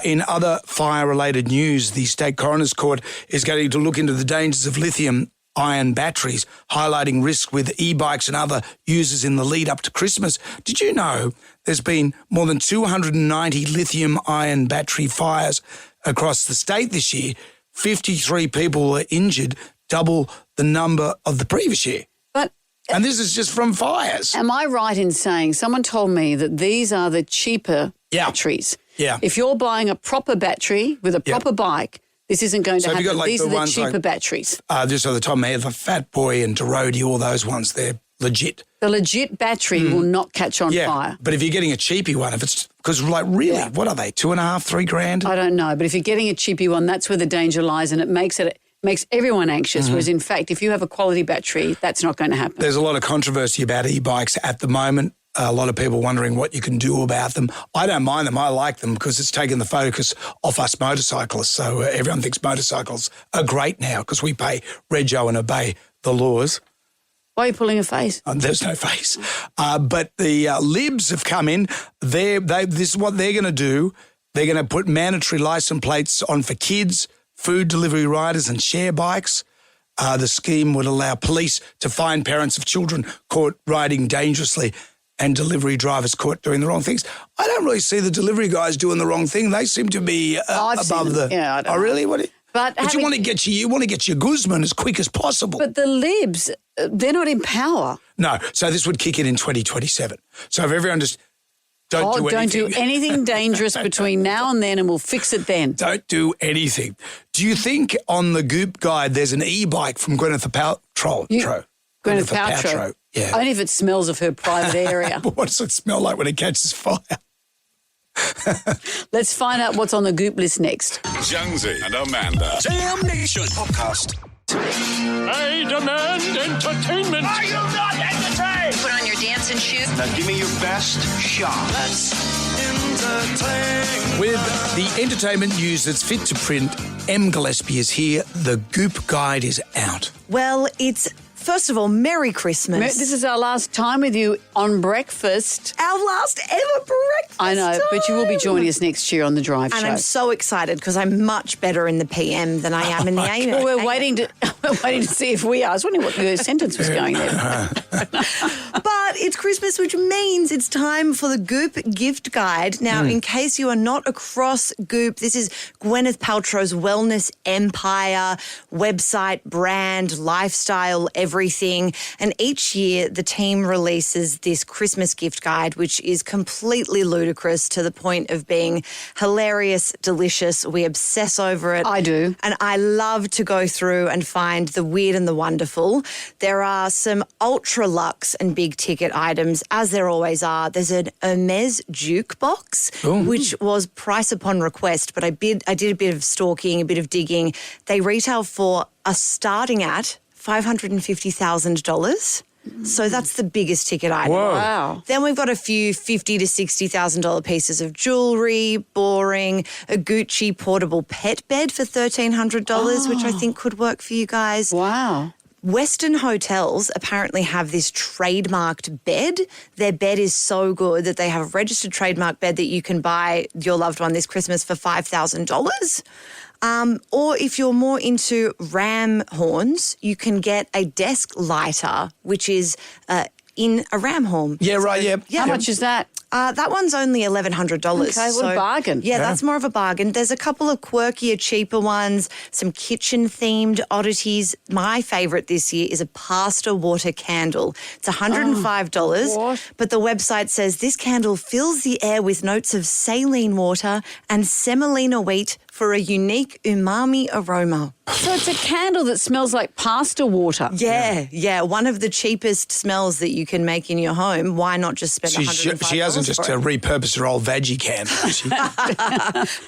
In other fire-related news, the State Coroner's Court is going to look into the dangers of lithium-ion batteries, highlighting risk with e-bikes and other users in the lead up to Christmas. Did you know there's been more than 290 lithium-ion battery fires across the state this year? 53 people were injured, double the number of the previous year. And this is just from fires. Am I right in saying, someone told me that these are the cheaper batteries? Yeah. If you're buying a proper battery with a proper bike, this isn't going to happen. These are the cheaper batteries. Just at the top of my head, the Fat Boy and Derody, all those ones, they're legit. The legit battery will not catch on fire. But if you're getting a cheapy one, if it's because really, what are they? $2.5, $3 grand? I don't know, but if you're getting a cheapy one, that's where the danger lies, and it makes everyone anxious. Whereas in fact, if you have a quality battery, that's not going to happen. There's a lot of controversy about e-bikes at the moment. A lot of people wondering what you can do about them. I don't mind them. I like them because it's taken the focus off us motorcyclists. So everyone thinks motorcycles are great now because we pay rego and obey the laws. Why are you pulling a face? There's no face. But the Libs have come in. This is what they're going to do. They're going to put mandatory license plates on for kids, food delivery riders and share bikes. The scheme would allow police to fine parents of children caught riding dangerously. and delivery drivers caught doing the wrong things. I don't really see the delivery guys doing the wrong thing. They seem to be above the. Yeah, I don't know. Really? But you want to get your Guzman as quick as possible. But the libs, they're not in power. No, so this would kick in 2027. So if everyone just don't do anything. Don't do anything dangerous between now and then, and we'll fix it then. Don't do anything. Do you think on the Goop Guide there's an e-bike from Gwyneth Paltrow? Gwyneth Paltrow? Yeah. Only if it smells of her private area. But what does it smell like when it catches fire? Let's find out what's on the Goop list next. Jonesy and Amanda. Jam Nation Podcast. I demand entertainment. Are you not entertained? Put on your dancing shoes. Now give me your best shot. Let's entertain. With the entertainment news that's fit to print, M. Gillespie is here. The Goop Guide is out. Well, it's... First of all, Merry Christmas. This is our last time with you on breakfast. Our last ever breakfast I know, but you will be time. joining us next year on the Drive And Show. I'm so excited because I'm much better in the PM than I am in the AM. Well, we're waiting to see if we are. I was wondering what the sentence was going there. But it's Christmas, which means it's time for the Goop gift guide. Now, in case you are not across Goop, this is Gwyneth Paltrow's wellness empire, website, brand, lifestyle, everything. And each year the team releases this Christmas gift guide, which is completely ludicrous to the point of being hilarious, delicious. We obsess over it. I do. And I love to go through and find the weird and the wonderful. There are some ultra luxe and big ticket items, as there always are. There's an Hermes jukebox, which was price upon request, but I did a bit of stalking, a bit of digging. They retail for starting at $550,000. So that's the biggest ticket item. Whoa. Wow. Then we've got a few $50,000 to $60,000 pieces of jewellery, boring, a Gucci portable pet bed for $1,300, which I think could work for you guys. Wow. Western hotels apparently have this trademarked bed. Their bed is so good that they have a registered trademark bed that you can buy your loved one this Christmas for $5,000. Or if you're more into ram horns, you can get a desk lighter, which is in a ram horn. Yeah, right, yeah. How much is that? That one's only $1,100. Okay, what a bargain. Yeah, that's more of a bargain. There's a couple of quirkier, cheaper ones, some kitchen-themed oddities. My favourite this year is a pasta water candle. It's $105, but the website says this candle fills the air with notes of saline water and semolina wheat for a unique umami aroma. So it's a candle that smells like pasta water. Yeah. One of the cheapest smells that you can make in your home. Why not just spend $105? She hasn't just repurposed her old veggie can, has she?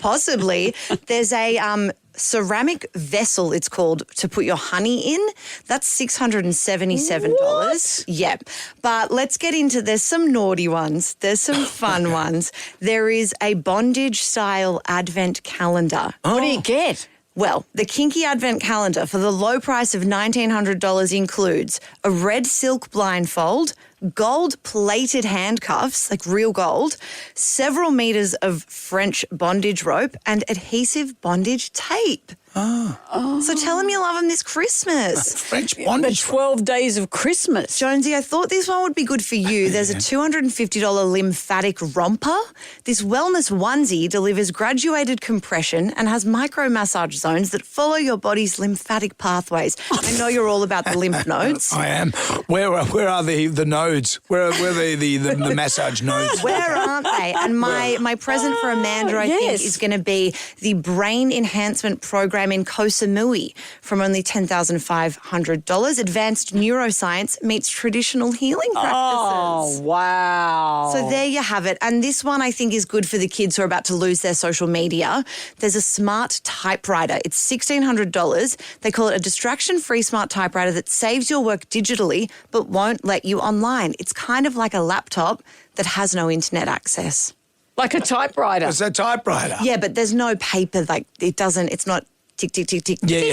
Possibly. There's a ceramic vessel, it's called, to put your honey in. That's $677. What? Yep. But let's get into, there's some naughty ones. There's some fun ones. There is a bondage-style advent calendar. What do you get? Well, the kinky advent calendar for the low price of $1,900 includes a red silk blindfold, gold-plated handcuffs, like real gold, several meters of French bondage rope, and adhesive bondage tape. So tell him you love him this Christmas. French bondage. The 12 days of Christmas. Jonesy, I thought this one would be good for you. There's a $250 lymphatic romper. This wellness onesie delivers graduated compression and has micro massage zones that follow your body's lymphatic pathways. I know you're all about the lymph nodes. I am. Where are the nodes? Where are the massage nodes? Where aren't they? And my present for Amanda, I think, is going to be the brain enhancement program in Koh Samui from only $10,500. Advanced neuroscience meets traditional healing practices. Oh, wow. So there you have it. And this one I think is good for the kids who are about to lose their social media. There's a smart typewriter. It's $1,600. They call it a distraction-free smart typewriter that saves your work digitally but won't let you online. It's kind of like a laptop that has no internet access. Like a typewriter. It's a typewriter. Yeah, but there's no paper. Like it's not tick, tick, tick, tick. Yeah.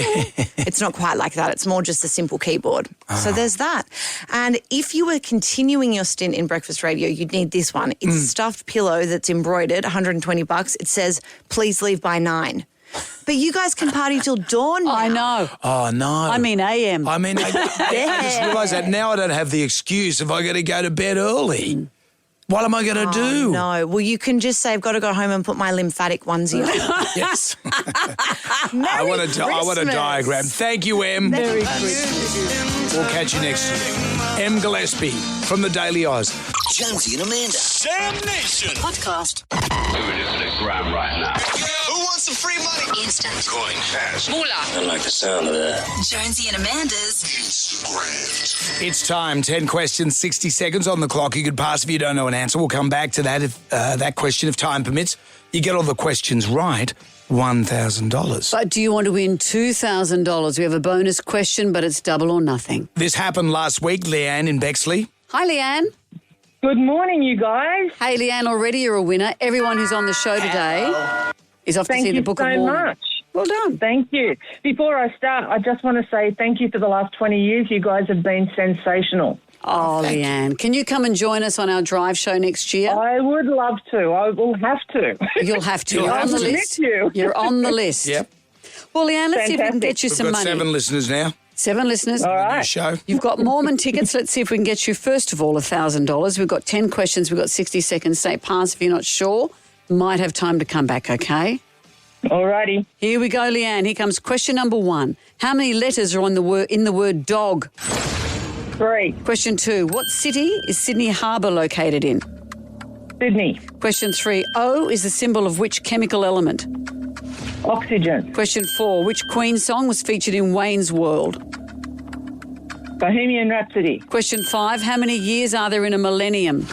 It's not quite like that. It's more just a simple keyboard. So there's that. And if you were continuing your stint in breakfast radio, you'd need this one. It's a stuffed pillow that's embroidered, $120. It says, please leave by 9. But you guys can party till dawn now. I know. Oh, no. I mean AM. I just realised that now I don't have the excuse if I got to go to bed early. What am I going to do? No. Well, you can just say, I've got to go home and put my lymphatic onesie on. Yes. Merry I want a diagram. Thank you, Em. Merry Christmas. We'll catch you next year. Em Gillespie from the Daily Oz. Jonesy and Amanda. Jam Nation. Podcast. Doing it for the gram right now. Who wants some free money? Instant. Going fast. Moolah. I like the sound of that. Jonesy and Amanda's Instagram. It's time. 10 questions, 60 seconds on the clock. You could pass if you don't know an answer. We'll come back to that if that question, if time permits. You get all the questions right, $1,000. But do you want to win $2,000? We have a bonus question, but it's double or nothing. This happened last week, Leanne in Bexley. Hi, Leanne. Good morning, you guys. Hey, Leanne, already you're a winner. Everyone who's on the show today is off to see the Book of Mormon. Thank you so much. Well done. Thank you. Before I start, I just want to say thank you for the last 20 years. You guys have been sensational. Oh, Leanne. Can you come and join us on our drive show next year? I would love to. I will have to. You'll have to. You're on the list. You're on the list. Yep. Well, Leanne, let's see if we can get you We've some got money. 7 listeners now. 7 listeners. All New right. show. You've got Mormon tickets. Let's see if we can get you, first of all, $1,000. We've got 10 questions. We've got 60 seconds. Say pass if you're not sure. Might have time to come back, okay? All righty. Here we go, Leanne. Here comes question number 1. How many letters are in the word dog? 3. Question 2. What city is Sydney Harbour located in? Sydney. Question 3. O is the symbol of which chemical element? Oxygen. Question 4. Which Queen song was featured in Wayne's World? Bohemian Rhapsody. Question 5. How many years are there in a millennium?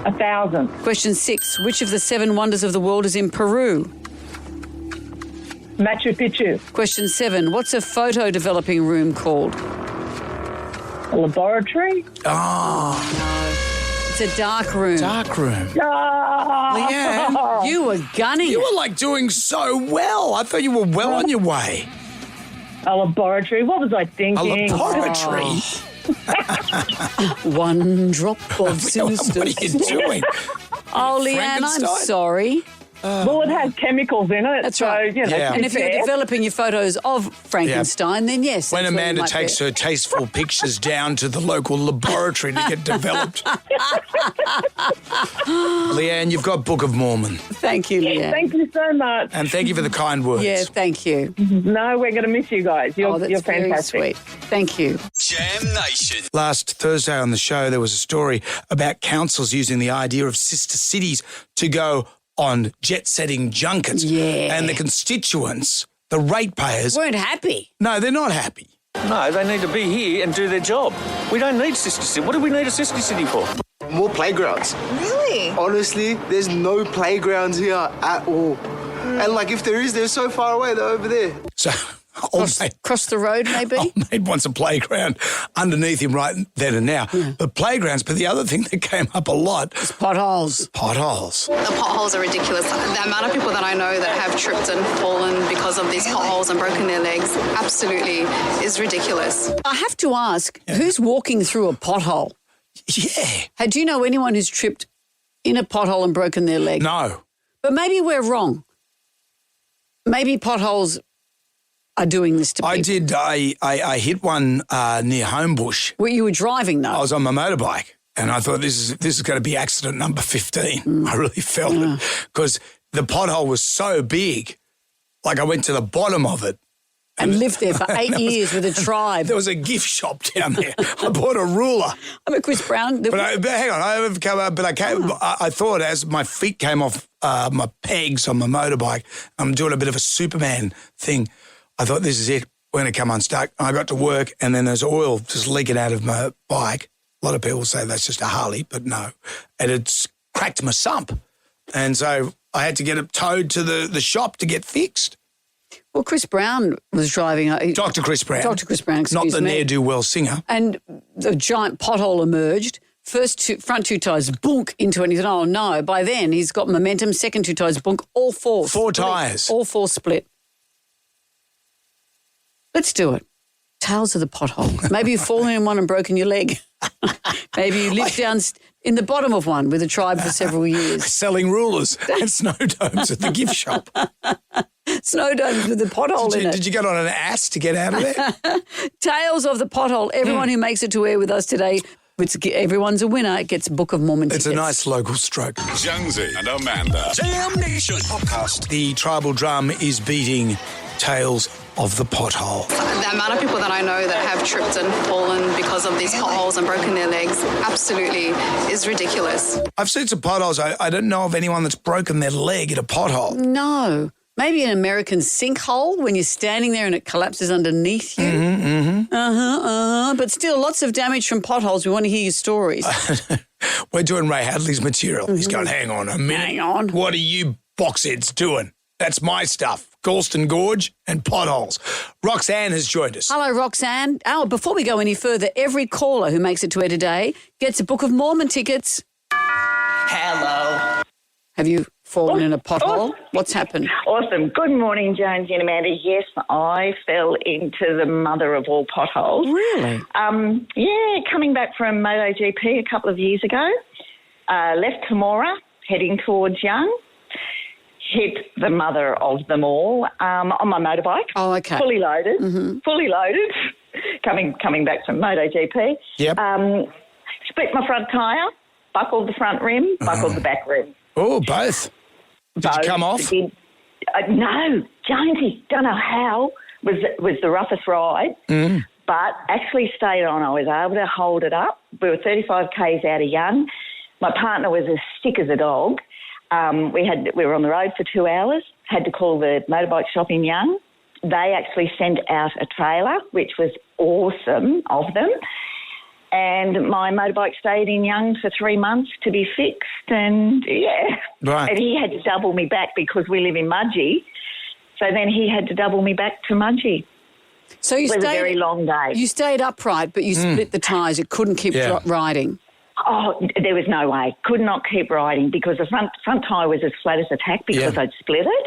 1,000. Question 6. Which of the 7 wonders of the world is in Peru? Machu Picchu. Question 7. What's a photo developing room called? A laboratory. Oh, It's a dark room. dark room. Leanne. You were gunning. You were like doing so well. I thought you were well on your way. A laboratory. What was I thinking? A laboratory? One drop of sinister. What are you doing? Oh, Leanne, I'm Frankenstein? sorry. Well, it has chemicals in it. That's so, right. You know, Yeah. And if you're developing your photos of Frankenstein, then yes. When that's where you Amanda might takes be. her tasteful pictures down to the local laboratory to get developed. Leanne, you've got Book of Mormon. Thank you, Leanne. Thank you so much. And thank you for the kind words. Yeah, thank you. No, we're going to miss you guys. You're That's very fantastic. sweet. Thank you. Jam Nation. Last Thursday on the show, there was a story about councils using the idea of sister cities to go on jet-setting junkets. Yeah. And the constituents, the ratepayers... Weren't happy. No, they're not happy. No, they need to be here and do their job. We don't need sister city. What do we need a sister city for? More playgrounds. Really? Honestly, there's no playgrounds here at all. And like if there is, they're so far away, they're over there. So... Cross the road, maybe? Old mate wants a playground underneath him right then and now. But playgrounds, but the other thing that came up a lot... It's potholes. Potholes. The potholes are ridiculous. The amount of people that I know that have tripped and fallen because of these potholes and broken their legs absolutely is ridiculous. I have to ask, who's walking through a pothole? Yeah. Do you know anyone who's tripped in a pothole and broken their leg? No. But maybe we're wrong. Maybe potholes are doing this to people. I did. I hit one near Homebush. Well, you were driving, though. I was on my motorbike, and I thought this is going to be accident number 15. I really felt it because the pothole was so big. Like I went to the bottom of it. And lived there for 8 years with a tribe. There was a gift shop down there. I bought a ruler. I'm a Chris Brown. But hang on, I haven't come up. But I thought as my feet came off my pegs on my motorbike, I'm doing a bit of a Superman thing. I thought, this is it. We're going to come unstuck. I got to work, and then there's oil just leaking out of my bike. A lot of people say that's just a Harley, but no. And it's cracked my sump. And so I had to get it towed to the shop to get fixed. Well, Chris Brown was driving. Dr. Chris Brown. Dr. Chris Brown, excuse me. Not the me. ne'er-do-well singer. And the giant pothole emerged. Front two tires, boonk into it. And he said, oh, no. By then, he's got momentum. Second two tires, boonk. All four. Four tires. All four split. Let's do it. Tales of the pothole. Maybe you've fallen in one and broken your leg. Maybe you lived down in the bottom of one with a tribe for several years. Selling rulers and snow domes at the gift shop. Snow domes with a pothole in it. Did you get on an ass to get out of there? Tales of the pothole. Everyone who makes it to air with us today, Everyone's a winner. It gets a Book of Mormon tickets. It's a nice local stroke. Jonesy and Amanda. Jam Nation podcast. The tribal drum is beating Tales of the Pothole. The amount of people that I know that have tripped and fallen because of these potholes and broken their legs absolutely is ridiculous. I've seen some potholes. I don't know of anyone that's broken their leg at a pothole. No. Maybe an American sinkhole when you're standing there and it collapses underneath you. But still, lots of damage from potholes. We want to hear your stories. We're doing Ray Hadley's material. He's going, hang on a minute. Hang on. What are you boxheads doing? That's my stuff. Galston Gorge and potholes. Roxanne has joined us. Hello, Roxanne. Oh, before we go any further, every caller who makes it to air today gets a Book of Mormon tickets. Hello. Have you fallen in a pothole? What's happened? Awesome. Good morning, Jonesy and Amanda. Yes, I fell into the mother of all potholes. Really? Yeah, coming back from MotoGP a couple of years ago. Left Camorra, heading towards Young. Hit the mother of them all on my motorbike. Oh, okay. Fully loaded. Fully loaded. Coming back from MotoGP. Yep. Split my front tyre, buckled the front rim, buckled the back rim. Oh, both. Did you come off? No, Jonesy, don't know how. Was the roughest ride, but actually stayed on. I was able to hold it up. We were 35 k's out of Young. My partner was as sick as a dog. We were on the road for 2 hours. Had to call the motorbike shop in Young. They actually sent out a trailer, which was awesome of them. And my motorbike stayed in Young for 3 months to be fixed, and Right. And he had to double me back because we live in Mudgee. So then he had to double me back to Mudgee. So you it was a very long day. You stayed upright, but you split the tyres. It couldn't keep riding. Oh, there was no way. Could not keep riding because the front tyre was as flat as a tack because I'd split it,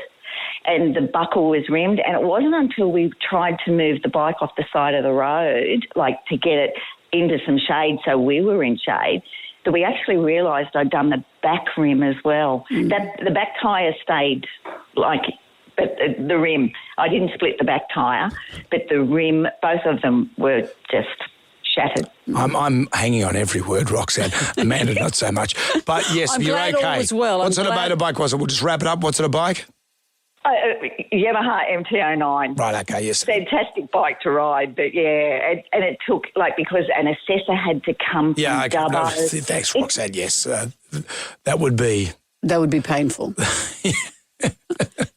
and the buckle was rimmed. And it wasn't until we tried to move the bike off the side of the road, like to get it into some shade so we were in shade, that we actually realised I'd done the back rim as well. That the back tyre stayed but the rim, I didn't split the back tyre, but the rim, both of them were just shattered. I'm hanging on every word, Roxanne. Amanda, not so much. But yes, I'm you're glad okay. all was well. What sort of motorbike was it? We'll just wrap it up. What sort of bike? Yamaha MT-09. Right, okay, yes. Fantastic bike to ride, but and it took, because an assessor had to come from Dubbo. No, thanks, Roxanne, yes. That would be painful.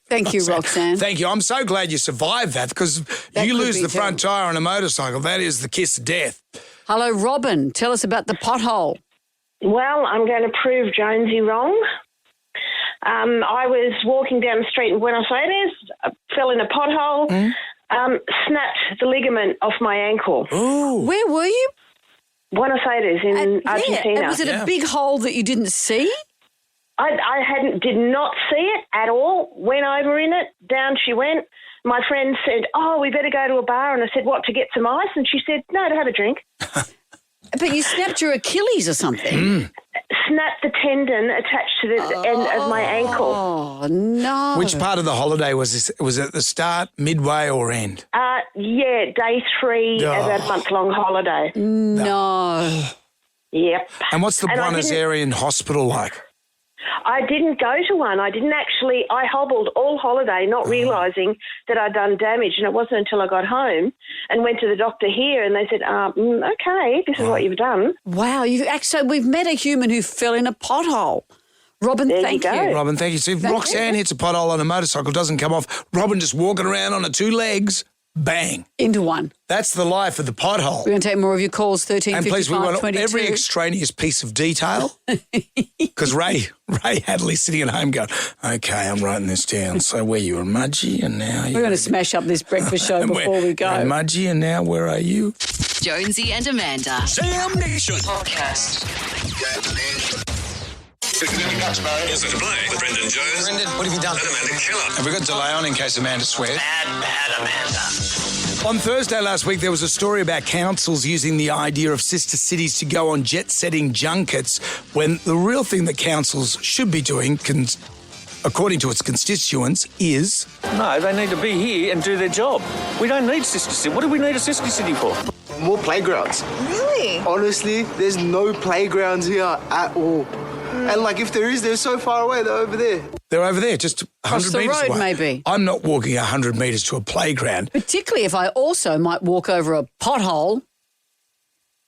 Thank you, Roxanne. Thank you. I'm so glad you survived that because you lose the front tyre on a motorcycle. That is the kiss of death. Hello, Robin. Tell us about the pothole. Well, I'm going to prove Jonesy wrong. I was walking down the street in Buenos Aires, fell in a pothole, snapped the ligament off my ankle. Ooh. Where were you? Buenos Aires in Argentina. And was it a big hole that you didn't see? I did not see it at all. Went over in it, down she went. My friend said, "Oh, we better go to a bar." And I said, "What, to get some ice?" And she said, "No, to have a drink." But you snapped your Achilles or something. Snapped the tendon attached to the end of my ankle. Oh, no. Which part of the holiday was this? Was it the start, midway, or end? Day 3 of that month-long holiday. No. Yep. And what's the Buenos Aires hospital like? I didn't go to one. I hobbled all holiday, not realising that I'd done damage. And it wasn't until I got home and went to the doctor here and they said, okay, this is what you've done. Wow. So we've met a human who fell in a pothole. Robin, thank you. Robin, thank you. See, if Roxanne hits a pothole on a motorcycle, doesn't come off, Robin just walking around on her 2 legs, bang. Into one. That's the life of the pothole. We're going to take more of your calls, 13, And please, we want 22. every extraneous piece of detail because Ray Hadley's sitting at home going, okay, I'm writing this down. So where you were Mudgee and now We're going to smash up this breakfast show before we go. Mudgee and now where are you? Jonesy and Amanda. Jam Nation Podcast. Is it a play with Brendan Jones? Brendan, what have you done? And Amanda Keller. Have we got delay on in case Amanda swears? Bad Amanda. On Thursday last week, there was a story about councils using the idea of sister cities to go on jet-setting junkets when the real thing that councils should be doing, according to its constituents, is... No, they need to be here and do their job. We don't need sister city. What do we need a sister city for? More playgrounds. Really? Honestly, there's no playgrounds here at all. And like if there is, they're so far away, they're over there. They're over there, just 100 the metres road, away. maybe. I'm not walking 100 metres to a playground. Particularly if I also might walk over a pothole.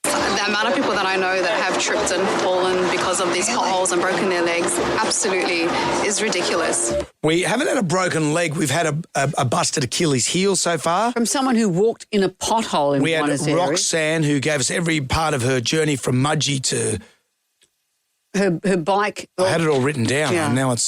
The amount of people that I know that have tripped and fallen because of these potholes and broken their legs absolutely is ridiculous. We haven't had a broken leg. We've had a busted Achilles heel so far. From someone who walked in a pothole in We had Buenos Aires. Roxanne, who gave us every part of her journey from Mudgee to... Her bike. I had it all written down, Yeah. and now I've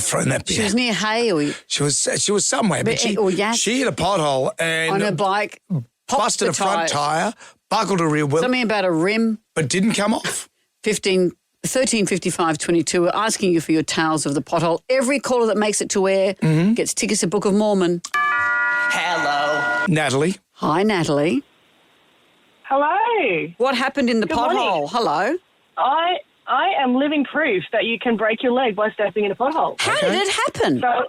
thrown that bit. She was near Hay or She was somewhere, but she hit a pothole and on her bike, busted a front tyre, buckled a rear wheel. Something about a rim. But didn't come off. 135522. We're asking you for your tales of the pothole. Every caller that makes it to air gets tickets to Book of Mormon. Hello. Natalie. Hi, Natalie. Hello. What happened in the Good pothole? morning. Hello. I am living proof that you can break your leg by stepping in a pothole. How did it happen? So,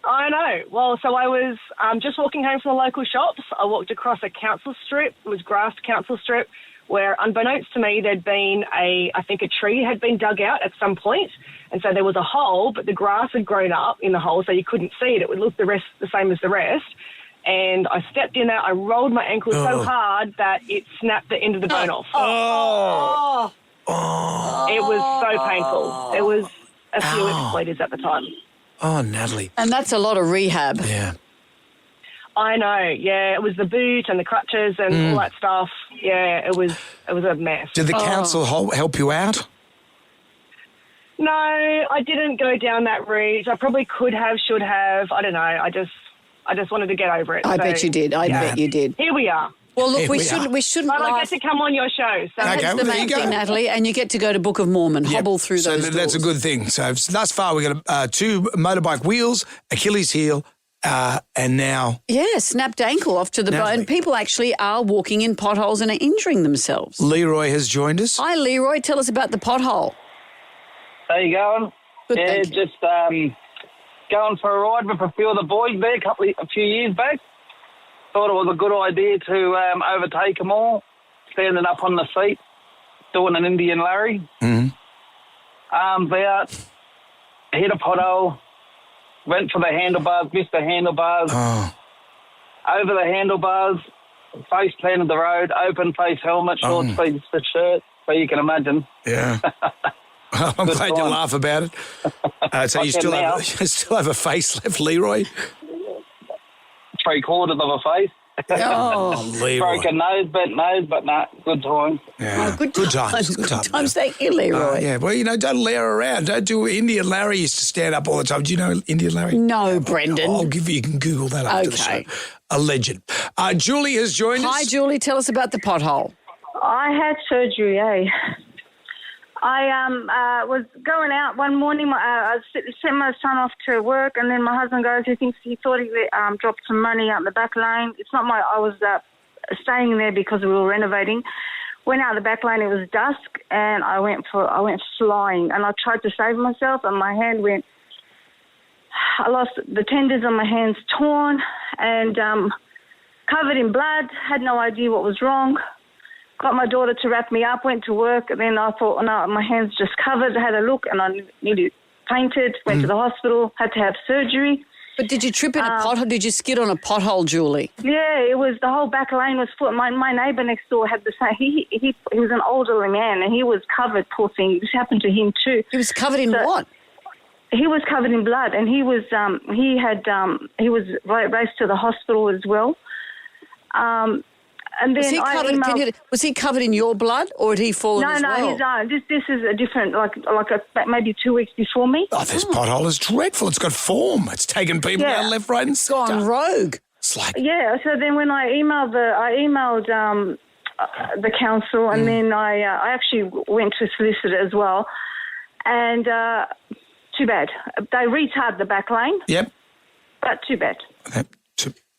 I know. Well, so I was just walking home from the local shops. I walked across a council strip. It was grassed council strip where, unbeknownst to me, there'd been I think a tree had been dug out at some point, and so there was a hole, but the grass had grown up in the hole, so you couldn't see it. It would look the same as the rest. And I stepped in there. I rolled my ankle so hard that it snapped the end of the bone off. It was so painful. There was a few bleeders at the time. Oh, Natalie. And that's a lot of rehab. Yeah. I know, yeah. It was the boot and the crutches and all that stuff. Yeah, it was a mess. Did the council help you out? No, I didn't go down that route. I probably could have, should have. I don't know. I just wanted to get over it. I So, bet you did. I bet you did. Here we are. Well, look, Here we we shouldn't But I laugh. get to come on your show. So Okay, That's the there main you go. thing, Natalie, and you get to go to Book of Mormon, hobble through so those that's a doors. good thing. So thus far we got 2 motorbike wheels, Achilles heel, and now... Yeah, snapped ankle off to the Natalie. bone. People actually are walking in potholes and are injuring themselves. Leroy has joined us. Hi, Leroy. Tell us about the pothole. How you going? Good, yeah, thank you. just going for a ride with a few of the boys there a few years back. Thought it was a good idea to overtake them all, standing up on the seat, doing an Indian Larry. Mm-hmm. Arms out, hit a pothole, went for the handlebars, missed the handlebars. Oh. Over the handlebars, face planted the road, open face helmet, short sleeves shirt, so you can imagine. Yeah. I'm Good glad you time. laugh about it. So you still have a face left, Leroy? 3/4 of a face. Oh, Leroy. Broken nose, bent nose, but nah, good time. Yeah. Oh, good times. Good times. Thank you, Leroy. Yeah, well, don't lair around. Don't do Indian Larry used to stand up all the time. Do you know Indian Larry? No, Brendan. I'll give you can Google that after the show. Okay. A legend. Julie has joined us. Hi, Julie. Tell us about the pothole. I had surgery, I was going out one morning. I sent my son off to work, and then my husband goes, he thought he dropped some money out in the back lane. It's not I was staying there because we were renovating. Went out the back lane. It was dusk, and I went flying, and I tried to save myself, and my hand went. I lost the tendons on my hands, torn and covered in blood. Had no idea what was wrong. Got my daughter to wrap me up, went to work, and then I thought, no, my hand's just covered. I had a look, and I nearly fainted, went to the hospital, had to have surgery. But did you trip in a pothole? Did you skid on a pothole, Julie? Yeah, it was the whole back lane was full. My neighbour next door had the same. He was an elderly man, and he was covered, poor thing. This happened to him too. He was covered in what? He was covered in blood, and he was raced to the hospital as well. And then was he covered in your blood, or had he fallen as well? No, his own. This is a different, maybe 2 weeks before me. Oh, this pothole is dreadful. It's got form. It's taken people down left, right, and centre. Gone rogue. It's like So then when I emailed the council, and then I actually went to a solicitor as well, and too bad they retard the back lane. Yep. But too bad.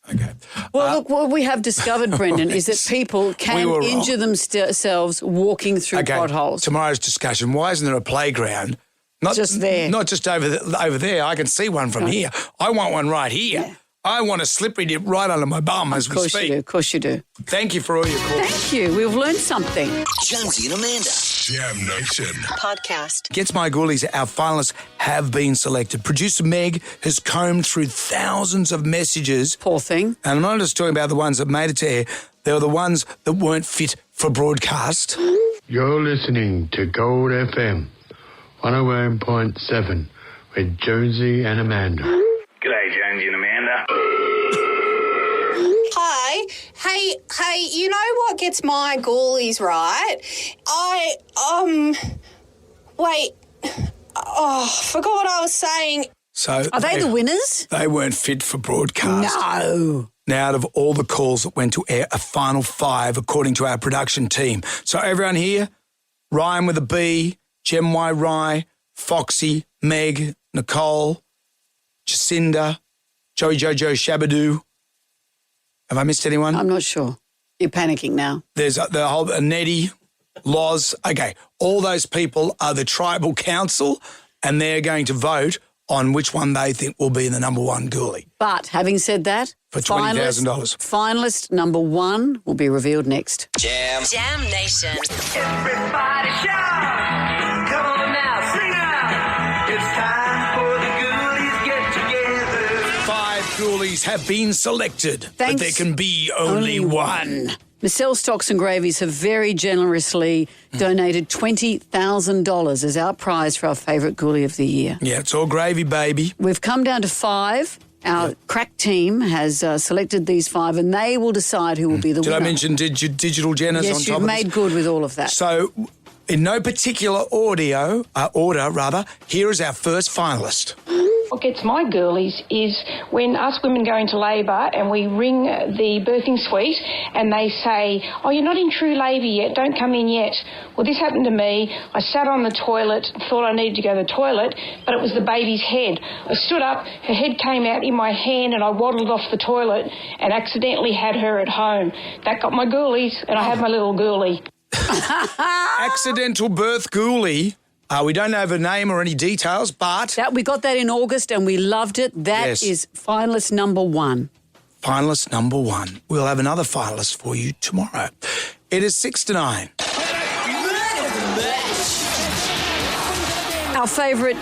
Okay. Well, look, what we have discovered, Brendan, is that people can injure themselves walking through potholes. Tomorrow's discussion, why isn't there a playground? Not just there. Not just over there. I can see one from here. I want one right here. Yeah. I want a slippery dip right under my bum as we speak. Of course you do. Thank you for all your calls. Thank you. We've learned something. Jonesy and Amanda. Jam Nation. Podcast. Gets My Ghoulies, our finalists have been selected. Producer Meg has combed through thousands of messages. Poor thing. And I'm not just talking about the ones that made it to air. They were the ones that weren't fit for broadcast. You're listening to Gold FM 101.7 with Jonesy and Amanda. G'day, Jonesy and Amanda. Hi. Hey, you know what gets my ghoulies, right? Forgot what I was saying. So Are they the winners? They weren't fit for broadcast. No. Now, out of all the calls that went to air, a final 5, according to our production team. So everyone here, Ryan with a B, Gem Y Rye, Foxy, Meg, Nicole, Jacinda, Joey Jojo Shabadoo. Have I missed anyone? I'm not sure. You're panicking now. There's the whole Nettie, Loz. Okay, all those people are the tribal council, and they're going to vote on which one they think will be the number one ghoulie. But having said that, for $20,000. Finalist number 1 will be revealed next. Jam Nation. Everybody shout! Come on now, sing out! It's time for the ghoulies get together. 5 ghoulies have been selected, Thanks. but there can be only one. Marcel Stocks and Gravies have very generously donated $20,000 as our prize for our favourite ghoulie of the year. Yeah, it's all gravy, baby. We've come down to 5. Our crack team has selected these 5, and they will decide who will be the winner. Did I mention Digital Genas on top of Yes, you've this? made good with all of that. So, in no particular order, here is our first finalist. What gets my girlies is when us women go into labour and we ring the birthing suite and they say, oh, you're not in true labour yet, don't come in yet. Well, this happened to me. I sat on the toilet, thought I needed to go to the toilet, but it was the baby's head. I stood up, her head came out in my hand and I waddled off the toilet and accidentally had her at home. That got my girlies, and I have my little ghoulie. Accidental birth ghoulie. We don't have a name or any details, but... we got that in August and we loved it. That is finalist number 1. Finalist number 1. We'll have another finalist for you tomorrow. It is 6 to 9. Our favourite,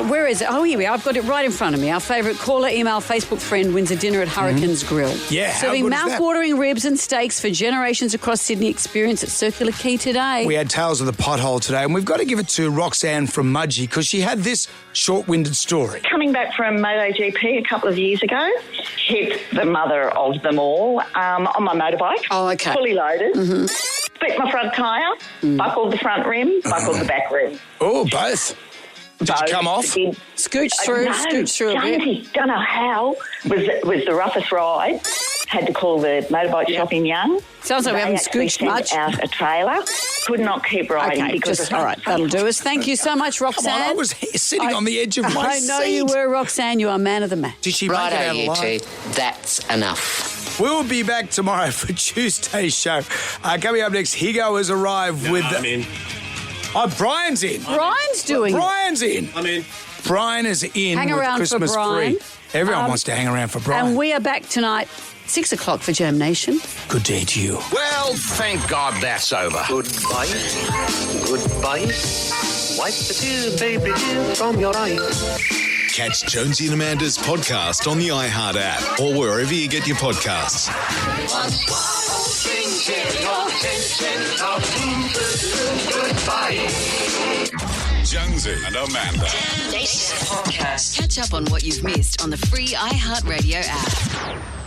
where is it? Oh, here we are. I've got it right in front of me. Our favourite caller, email, Facebook friend wins a dinner at Hurricane's Grill. Yeah, how Serving good is that? mouth-watering ribs and steaks for generations across Sydney. Experience at Circular Quay today. We had Tales of the Pothole today, and we've got to give it to Roxanne from Mudgee because she had this short-winded story. Coming back from MotoGP a couple of years ago, hit the mother of them all on my motorbike. Oh, okay. Fully loaded. Mm-hmm. Split my front tyre, buckled the front rim, buckled the back rim. Oh, both? Did you come off? Scooch through a bit. Don't know how. Was the roughest ride. Had to call the motorbike shop in Young. Sounds like we haven't scooched much. Out a trailer. Could not keep riding because all right, that'll do us. Thank you so much, Roxanne. Come on, I was sitting on the edge of my seat. I know you were, Roxanne. You are man of the match. Did she make it out alive? You two. That's enough. We'll be back tomorrow for Tuesday's show. Coming up next, Higo has arrived with... I'm in. Oh, Brian's in. Brian's doing it. Brian's in. I'm in. Brian is in Hang with around Christmas for Brian. free. Everyone wants to hang around for Brian. And we are back tonight, 6 o'clock for Jam Nation. Good day to you. Well, thank God that's over. Goodbye. Goodbye. Wipe the tears, baby, from your eyes. Catch Jonesy and Amanda's podcast on the iHeart app or wherever you get your podcasts. Jonesy and Amanda. Podcast. Catch up on what you've missed on the free iHeartRadio app.